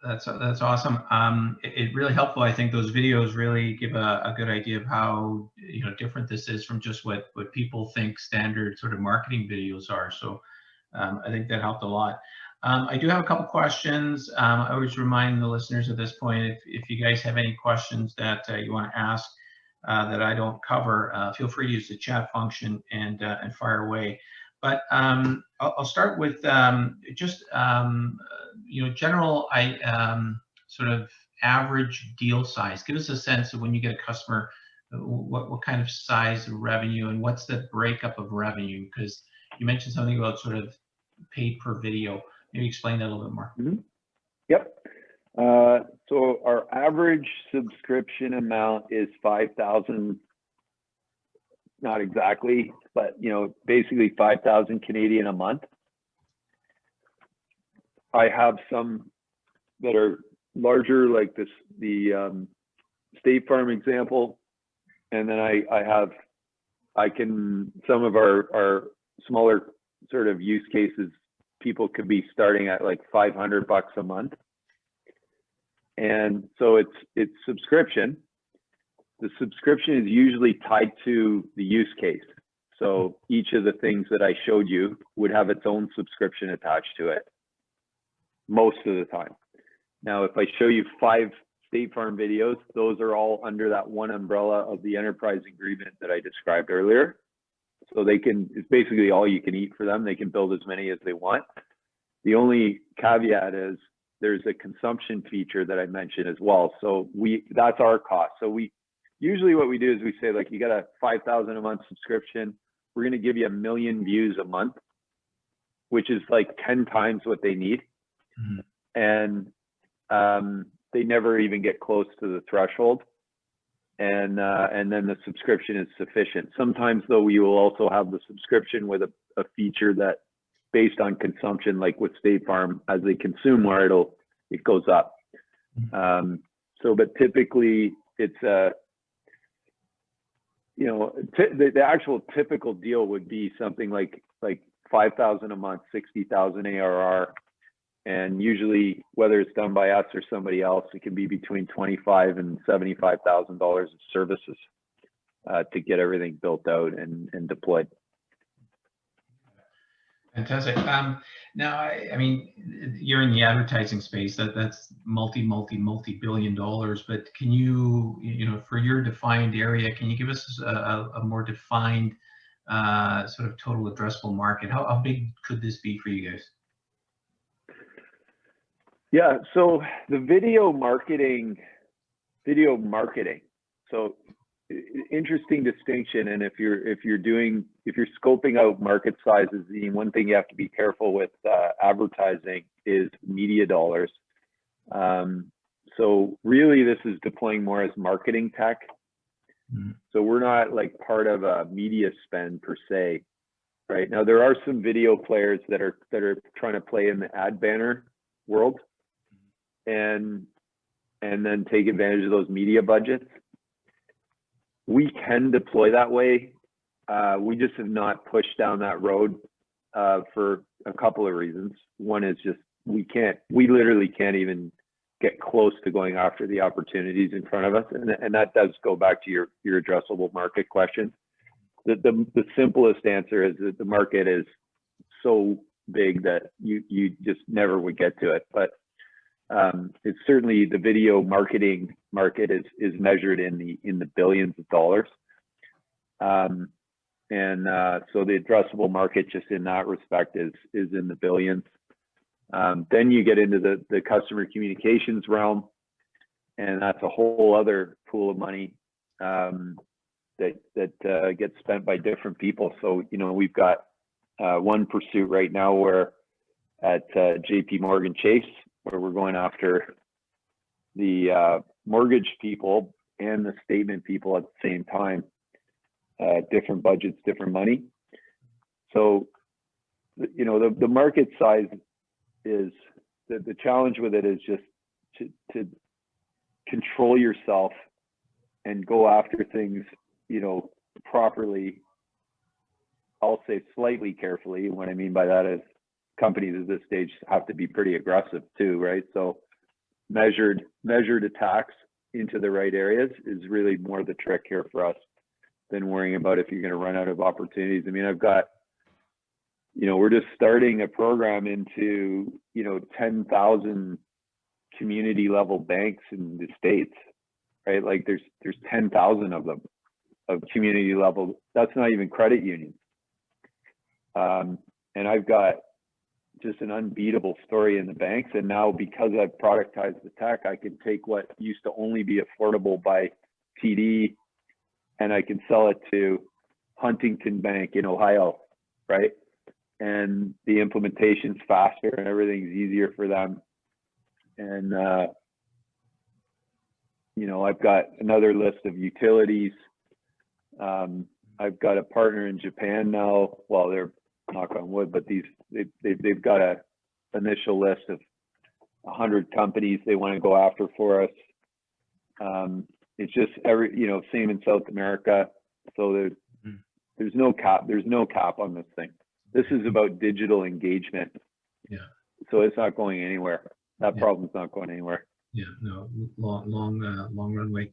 That's awesome. It really helpful. I think those videos really give a good idea of how, you know, different this is from just what people think standard sort of marketing videos are. So I think that helped a lot. I do have a couple questions. I always remind the listeners at this point, if you guys have any questions that you want to ask that I don't cover, feel free to use the chat function and fire away. But I'll start with just you know, general sort of average deal size. Give us a sense of when you get a customer, what kind of size of revenue, and what's the breakup of revenue? Because you mentioned something about sort of paid per video. Maybe explain that a little bit more. Mm-hmm. Yep. So our average subscription amount is 5,000. Not exactly, but, you know, basically 5,000 Canadian a month. I have some that are larger, like the State Farm example, and then some of our smaller sort of use cases, people could be starting at like $500 a month, and so it's subscription. The subscription is usually tied to the use case. So each of the things that I showed you would have its own subscription attached to it most of the time. Now, if I show you 5 State Farm videos, those are all under that one umbrella of the enterprise agreement that I described earlier. So it's basically all you can eat for them. They can build as many as they want. The only caveat is there's a consumption feature that I mentioned as well. So that's our cost. So usually what we do is we say, like, you got a 5,000 a month subscription. We're going to give you 1 million views a month, which is like 10 times what they need. Mm-hmm. And they never even get close to the threshold. And then the subscription is sufficient. Sometimes, though, we will also have the subscription with a feature that, based on consumption, like with State Farm, as they consume more, it goes up. But typically it's you know, the actual typical deal would be something like 5,000 a month, 60,000 ARR. And usually, whether it's done by us or somebody else, it can be between $25,000 and $75,000 of services to get everything built out and deployed. Fantastic. Now, I mean, you're in the advertising space. That's multi-billion dollars. But can you know, for your defined area, can you give us a more defined sort of total addressable market? How big could this be for you guys? Yeah, so the video marketing. So interesting distinction. And if you're scoping out market sizes, the one thing you have to be careful with advertising is media dollars. So really this is deploying more as marketing tech. So we're not like part of a media spend per se. Right now, there are some video players that are trying to play in the ad banner world, and then take advantage of those media budgets. We can deploy that way. We just have not pushed down that road for a couple of reasons. One is just we literally can't even get close to going after the opportunities in front of us, and that does go back to your addressable market question. The simplest answer is that the market is so big that you just never would get to it. But it's certainly the video marketing market is measured in the billions of dollars. So the addressable market just in that respect is in the billions. Then you get into the customer communications realm, and that's a whole other pool of money that gets spent by different people. So, we've got one pursuit right now where at JP Morgan Chase, where we're going after the mortgage people and the statement people at the same time, different budgets, different money. So, the market size is, the challenge with it is just to control yourself and go after things properly. I'll say slightly carefully. What I mean by that is companies at this stage have to be pretty aggressive too, right? So measured attacks into the right areas is really more the trick here for us than worrying about if you're going to run out of opportunities. I mean, I've got, we're just starting a program into, 10,000 community level banks in the States, right? Like there's 10,000 of them. Of community level, that's not even credit unions. And I've got just an unbeatable story in the banks. And now because I've productized the tech, I can take what used to only be affordable by TD and I can sell it to Huntington Bank in Ohio, right? And the implementation's faster and everything's easier for them. And, I've got another list of utilities. I've got a partner in Japan now. Well, they're knock on wood, but they've got a initial list of 100 companies they want to go after for us. It's just same in South America. So there's no cap. There's no cap on this thing. This is about digital engagement. Yeah. So it's not going anywhere. That problem's not going anywhere. Yeah, no, long runway.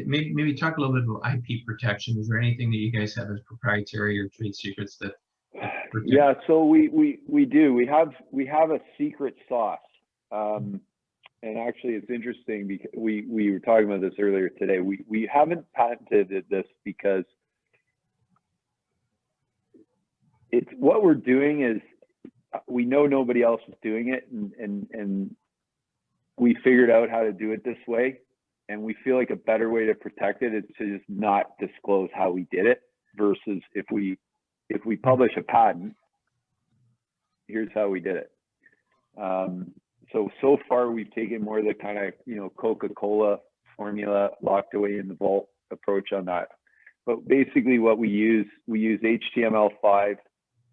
Maybe talk a little bit about IP protection. Is there anything that you guys have as proprietary or trade secrets that protect? Yeah, so we do. We have a secret sauce. And actually, it's interesting because we were talking about this earlier today. We haven't patented this because it's what we're doing is we know nobody else is doing it, and we figured out how to do it this way, and we feel like a better way to protect it is to just not disclose how we did it versus if we publish a patent, here's how we did it. So far we've taken more of the kind of, Coca-Cola formula locked away in the vault approach on that. But basically what we use HTML5.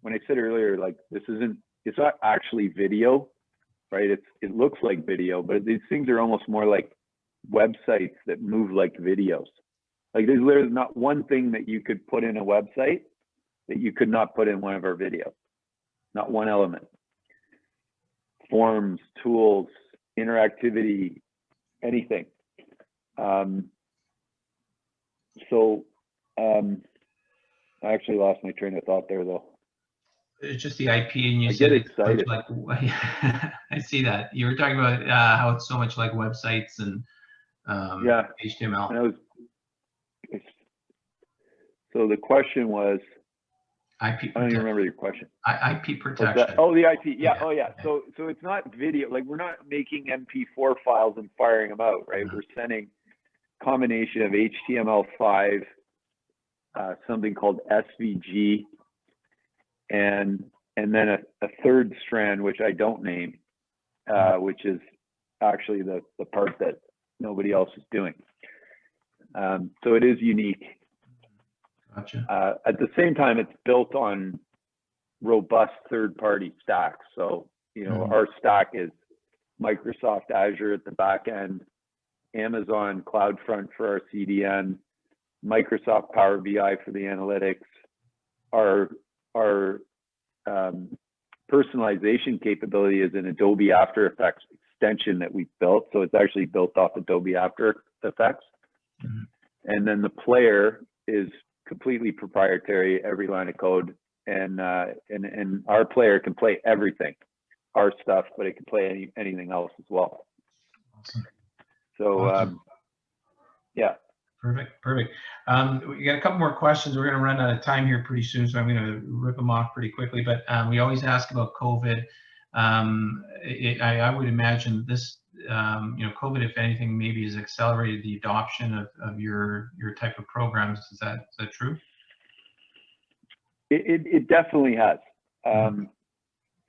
When I said earlier, like it's not actually video, right? It looks like video, but these things are almost more like websites that move like videos. Like there's literally not one thing that you could put in a website that you could not put in one of our videos. Not one element. Forms, tools, interactivity, anything. I actually lost my train of thought there though. It's just the IP, and you I said get excited. like I see that you were talking about how it's so much like websites and yeah, HTML. And so the question was, IP. I don't even remember your question. IP protection. Oh, the IP. Yeah. Yeah. Oh, yeah. So it's not video. Like we're not making MP4 files and firing them out, right? We're sending combination of HTML5, something called SVG, and then a third strand, which I don't name, which is actually the part that nobody else is doing. So it is unique. Gotcha. At the same time, it's built on robust third-party stacks. So, you know, our stack is Microsoft Azure at the back end, Amazon CloudFront for our CDN, Microsoft Power BI for the analytics. Our personalization capability is an Adobe After Effects extension that we built. So it's actually built off Adobe After Effects. And then the player is completely proprietary, every line of code. And our player can play everything, our stuff, but it can play anything else as well. Awesome. So, Awesome. Yeah. Perfect. We got a couple more questions. We're going to run out of time here pretty soon, so I'm going to rip them off pretty quickly. But we always ask about COVID. I would imagine this, you know, COVID, if anything, maybe has accelerated the adoption of your type of programs. Is that true? It definitely has.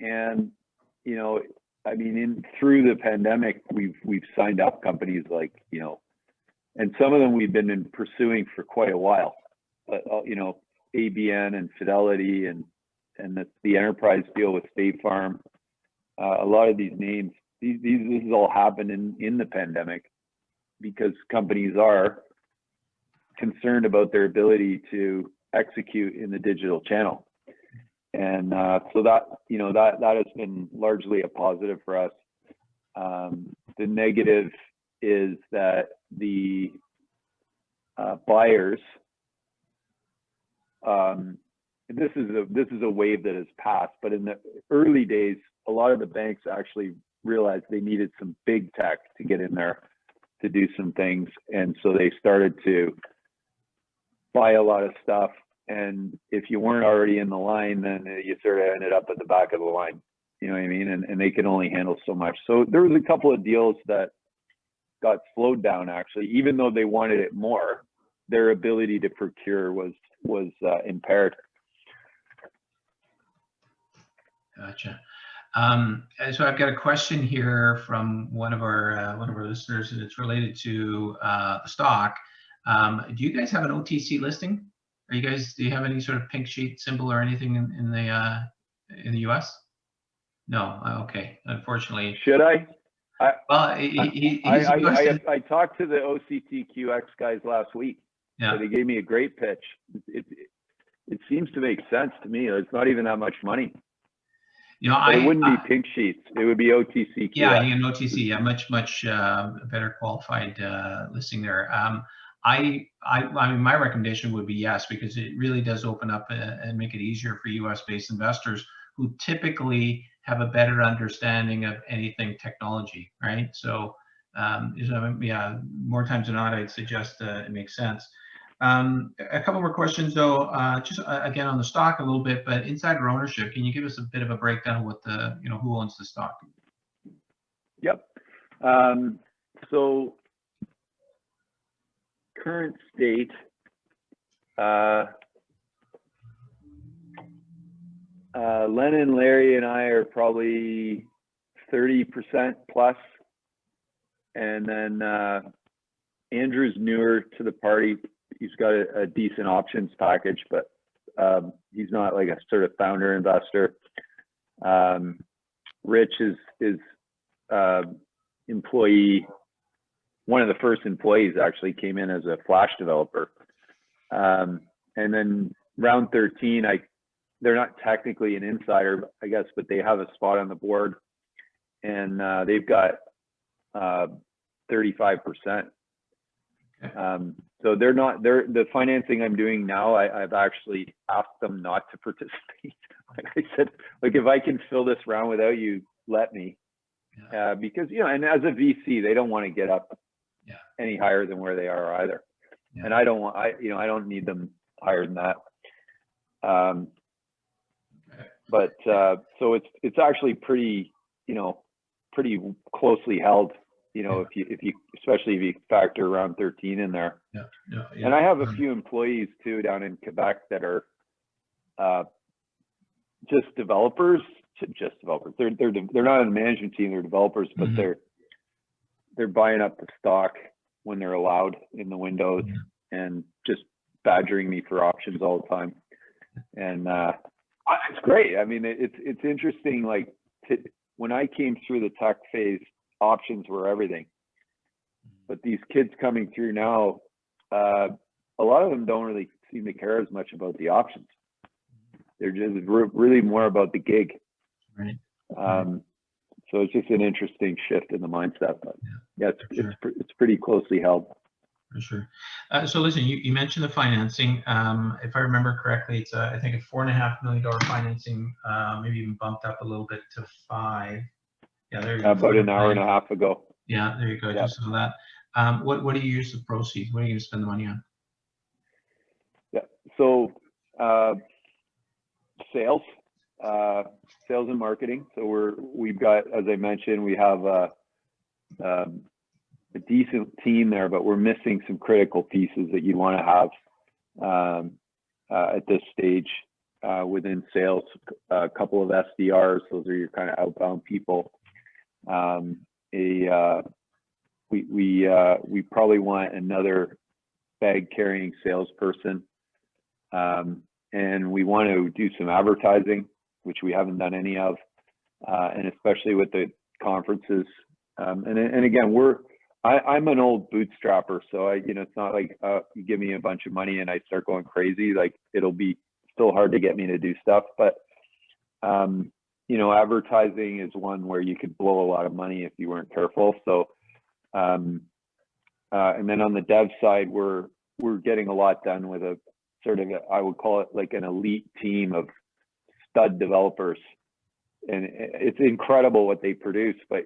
And, you know, I mean, through the pandemic, we've signed up companies like, you know, and some of them we've been pursuing for quite a while. But, you know, ABN and Fidelity and the enterprise deal with State Farm. A lot of these names, this has all happened in the pandemic because companies are concerned about their ability to execute in the digital channel. And so that, you know, that has been largely a positive for us. The negative is that the buyers, this is a wave that has passed, but in the early days, a lot of the banks actually realized they needed some big tech to get in there to do some things. And so they started to buy a lot of stuff. And if you weren't already in the line, then you sort of ended up at the back of the line, you know what I mean? And they can only handle so much. So there was a couple of deals that got slowed down, actually, even though they wanted it more, their ability to procure was impaired. Gotcha. So I've got a question here from one of our listeners, and it's related to the stock. Do you guys have an OTC listing? Do you have any sort of pink sheet symbol or anything in the US? No. Okay. Unfortunately. Should I? I talked to the OCTQX guys last week. Yeah. So they gave me a great pitch. It seems to make sense to me. It's not even that much money. You know, it wouldn't be pink sheets. It would be OTCQX. Yeah, an OTC. Yeah, much better qualified listing there. I mean, my recommendation would be yes, because it really does open up and make it easier for US-based investors who typically have a better understanding of anything technology, right? So, yeah, more times than not, I'd suggest it makes sense. A couple more questions, though, just again on the stock a little bit, but insider ownership. Can you give us a bit of a breakdown of what who owns the stock? Yep. So current state, Lennon, Larry, and I are probably 30% plus, and then Andrew's newer to the party. He's got a decent options package, but he's not like a sort of founder investor. Rich is employee. One of the first employees actually came in as a Flash developer. And then round 13, they're not technically an insider, I guess, but they have a spot on the board, and they've got 35%. So they're the financing I'm doing now. I've actually asked them not to participate. Like I said, like, if I can fill this round without you, let me, because, you know, and as a VC, they don't want to get up any higher than where they are either. And I don't need them higher than that. But so it's actually pretty, you know, pretty closely held. you know, if you especially if you factor around 13 in there. Yeah. And I have a few employees too down in Quebec that are just developers. They're not on the management team, they're developers, but they're buying up the stock when they're allowed in the windows and just badgering me for options all the time. And it's great. I mean, it's interesting. Like when I came through the tech phase, options were everything. But these kids coming through now, a lot of them don't really seem to care as much about the options. They're just really more about the gig. Right. So it's just an interesting shift in the mindset. But yeah, it's pretty closely held. For sure. So listen, you mentioned the financing. If I remember correctly, it's I think a $4.5 million financing, maybe even bumped up a little bit to 5. Yeah, there you go. About an hour and a half ago. Yeah, there you go. Just saw that. What do you use the proceeds? What are you going to spend the money on? Yeah. So sales and marketing. So we've got, as I mentioned, we have a decent team there, but we're missing some critical pieces that you want to have at this stage within sales. A couple of SDRs, those are your kind of outbound people. We probably want another bag carrying salesperson, and we want to do some advertising, which we haven't done any of, and especially with the conferences. And again, I'm an old bootstrapper, so it's not like you give me a bunch of money and I start going crazy. Like it'll be still hard to get me to do stuff, but advertising is one where you could blow a lot of money if you weren't careful. So, and then on the dev side, we're getting a lot done with a sort of I would call it like an elite team of stud developers. And it's incredible what they produce, but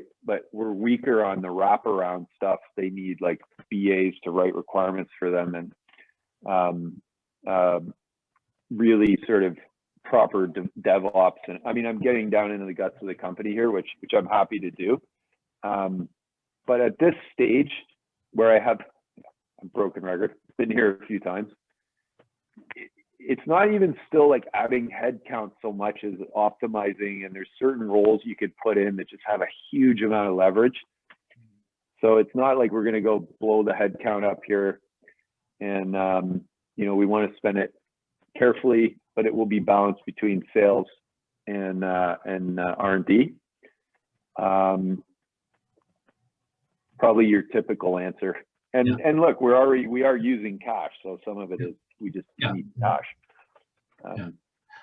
we're weaker on the wraparound stuff. They need like BAs to write requirements for them, and really sort of proper DevOps. And I mean, I'm getting down into the guts of the company here, which I'm happy to do. But at this stage, where I have a broken record, been here a few times, it's not even still like adding headcount so much as optimizing, and there's certain roles you could put in that just have a huge amount of leverage. So it's not like we're going to go blow the headcount up here, and we want to spend it carefully, but it will be balanced between sales and R&D. Probably your typical answer. And look, we are using cash, so some of it is we just need cash.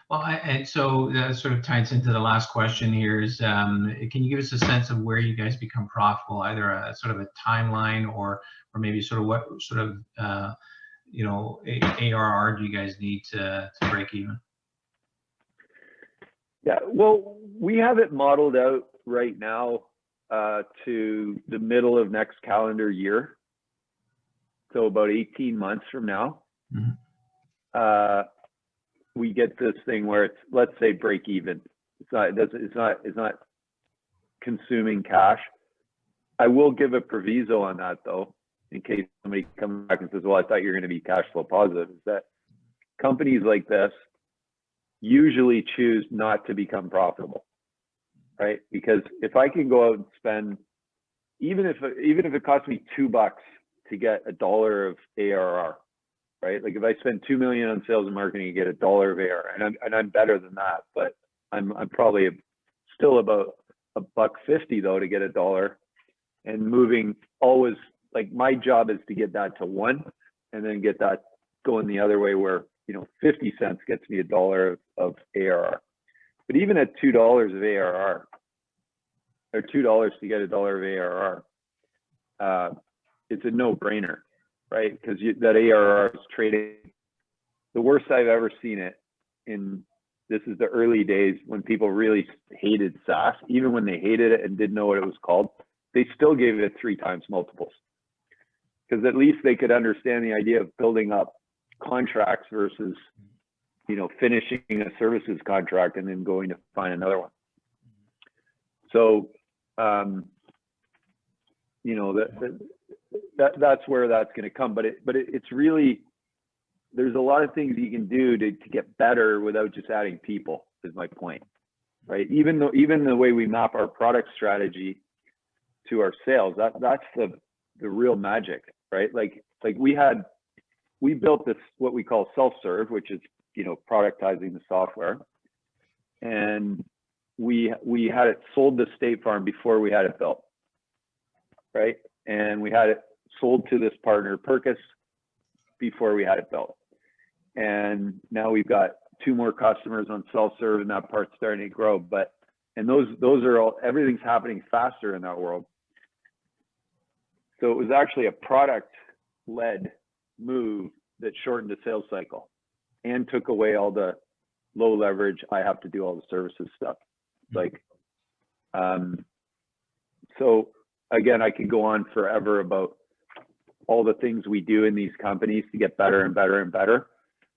Well, and so that sort of ties into the last question here is, can you give us a sense of where you guys become profitable, either a sort of a timeline or maybe sort of what sort of, ARR do you guys need to break even? Yeah, well, we have it modeled out right now to the middle of next calendar year. So about 18 months from now. We get this thing where it's, let's say, break even. It's not consuming cash. I will give a proviso on that though, in case somebody comes back and says, well, I thought you were going to be cash flow positive, is that companies like this usually choose not to become profitable, right? Because if I can go out and spend, even if it costs me $2 to get $1 of ARR, right? Like if I spend $2 million on sales and marketing and get $1 of ARR, and I'm better than that, but I'm probably still about $1.50 though to get $1, and moving always, like my job is to get that to 1, and then get that going the other way where 50 cents gets me $1 of ARR. But even at $2 of ARR, or $2 to get $1 of ARR, it's a no-brainer, right? Because that ARR is trading. The worst I've ever seen it this is the early days when people really hated SaaS. Even when they hated it and didn't know what it was called, they still gave it 3 times multiples. Because at least they could understand the idea of building up contracts versus, finishing a services contract and then going to find another one. So, you know, that's where that's going to come. But it's really, there's a lot of things you can do to get better without just adding people, is my point, right? Even the way we map our product strategy to our sales, that's the real magic, right? Like we built this, what we call self-serve, which is, you know, productizing the software. And we had it sold to State Farm before we had it built, right? And we had it sold to this partner, Perkis, before we had it built. And now we've got 2 more customers on self-serve, and that part's starting to grow. And those are all, everything's happening faster in that world. So it was actually a product-led move that shortened the sales cycle and took away all the low leverage, I have to do all the services stuff. Like, so again, I could go on forever about all the things we do in these companies to get better and better and better.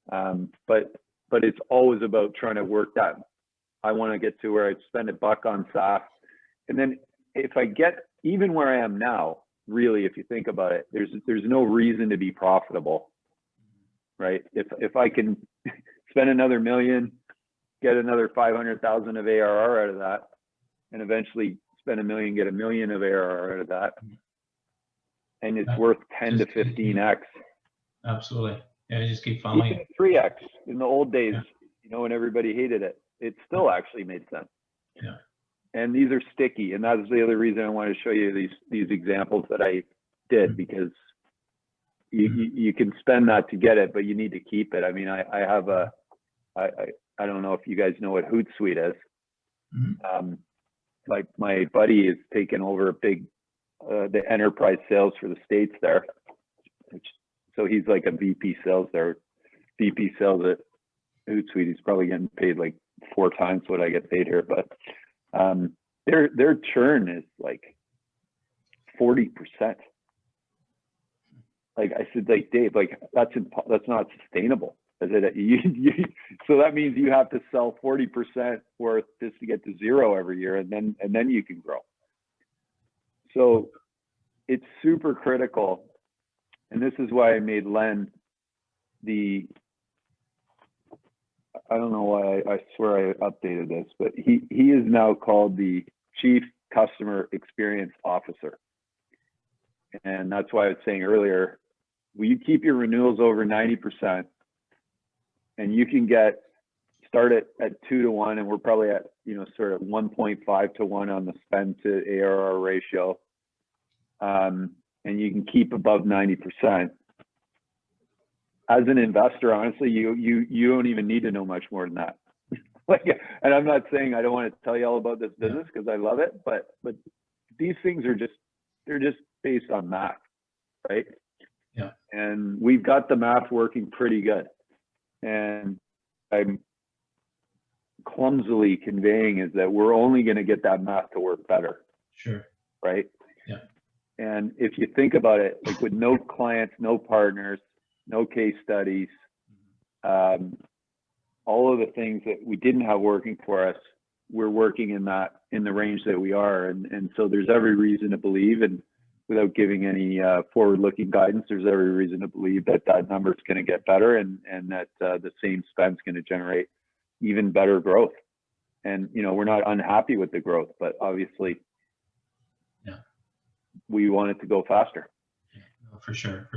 But it's always about trying to work that. I want to get to where I spend $1 on SaaS. And then if I get even where I am now, really, if you think about it, there's no reason to be profitable, right? If I can spend another $1 million, get another 500,000 of ARR out of that, and eventually spend $1 million, get $1 million of ARR out of that, and it's worth 10 to 15x. Absolutely. Yeah, just keep following Even 3x in the old days, you know, when everybody hated it, it still actually made sense. Yeah. And these are sticky, and that's the other reason I wanted to show you these examples that I did, because you can spend that to get it, but you need to keep it. I mean, I have I don't know if you guys know what Hootsuite is. Like my buddy is taking over a big the enterprise sales for the States there, so he's like a VP sales there. VP sales at Hootsuite. He's probably getting paid like 4 times what I get paid here, but their churn is like 40%. Like I said, like Dave, like that's not sustainable. So that means you have to sell 40% worth just to get to 0 every year, and then you can grow. So it's super critical, and this is why I made Len I don't know why I swear I updated this, but he is now called the Chief Customer Experience Officer. And that's why I was saying earlier, will you keep your renewals over 90%, and you can start at 2 to 1, and we're probably at, you know, sort of 1.5 to 1 on the spend to ARR ratio. And you can keep above 90%. As an investor, honestly, you don't even need to know much more than that. Like, and I'm not saying I don't want to tell you all about this business, because I love it, but these things are they're just based on math, right? Yeah. And we've got the math working pretty good. And I'm clumsily conveying is that we're only going to get that math to work better. Sure. Right? Yeah. And if you think about it, like with no clients, no partners, no case studies, all of the things that we didn't have working for us, we're working in the range that we are. And so there's every reason to believe, and without giving any forward-looking guidance, there's every reason to believe that number is going to get better, and that the same spend is going to generate even better growth. And, you know, we're not unhappy with the growth, but obviously we want it to go faster. For sure.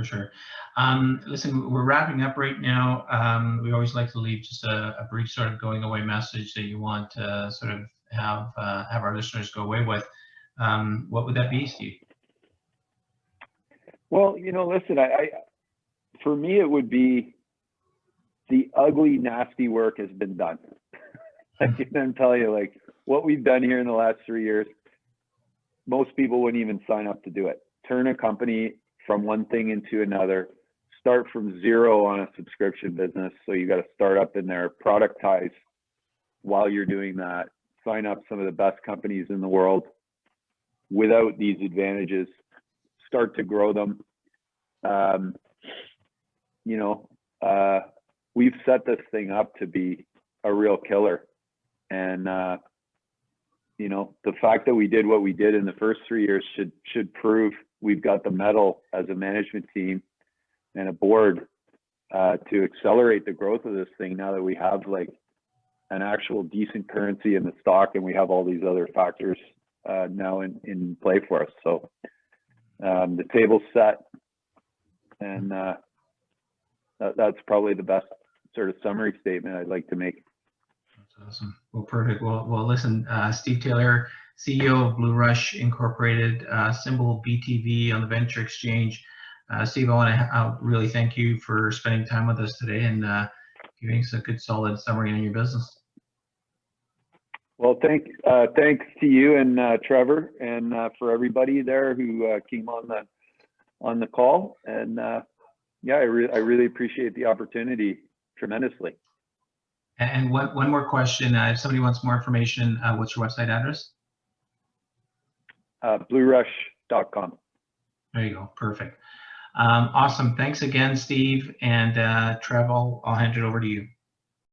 Listen, we're wrapping up right now. We always like to leave just a brief sort of going away message that you want to sort of have our listeners go away with. What would that be, Steve? Well, you know, listen, for me, it would be the ugly, nasty work has been done. I can tell you, like, what we've done here in the last 3 years, most people wouldn't even sign up to do it. Turn a company from one thing into another, start from 0 on a subscription business. So you got to start up in there, productize while you're doing that, sign up some of the best companies in the world without these advantages, start to grow them. You know, we've set this thing up to be a real killer. And, you know, the fact that we did what we did in the first 3 years should prove we've got the mettle as a management team and a board to accelerate the growth of this thing now that we have like an actual decent currency in the stock and we have all these other factors now in play for us. So the table's set, and that's probably the best sort of summary statement I'd like to make. That's awesome. Well, perfect. Well, listen, Steve Taylor, CEO of Bluerush Incorporated, symbol BTV on the Venture Exchange. Steve, I want to really thank you for spending time with us today and giving us a good, solid summary on your business. Well, thanks to you and Trevor, and for everybody there who came on the call. And yeah, I really appreciate the opportunity tremendously. And one more question. If somebody wants more information, what's your website address? Bluerush.com. There you go. Perfect. Awesome. Thanks again, Steve. And Trev, I'll hand it over to you.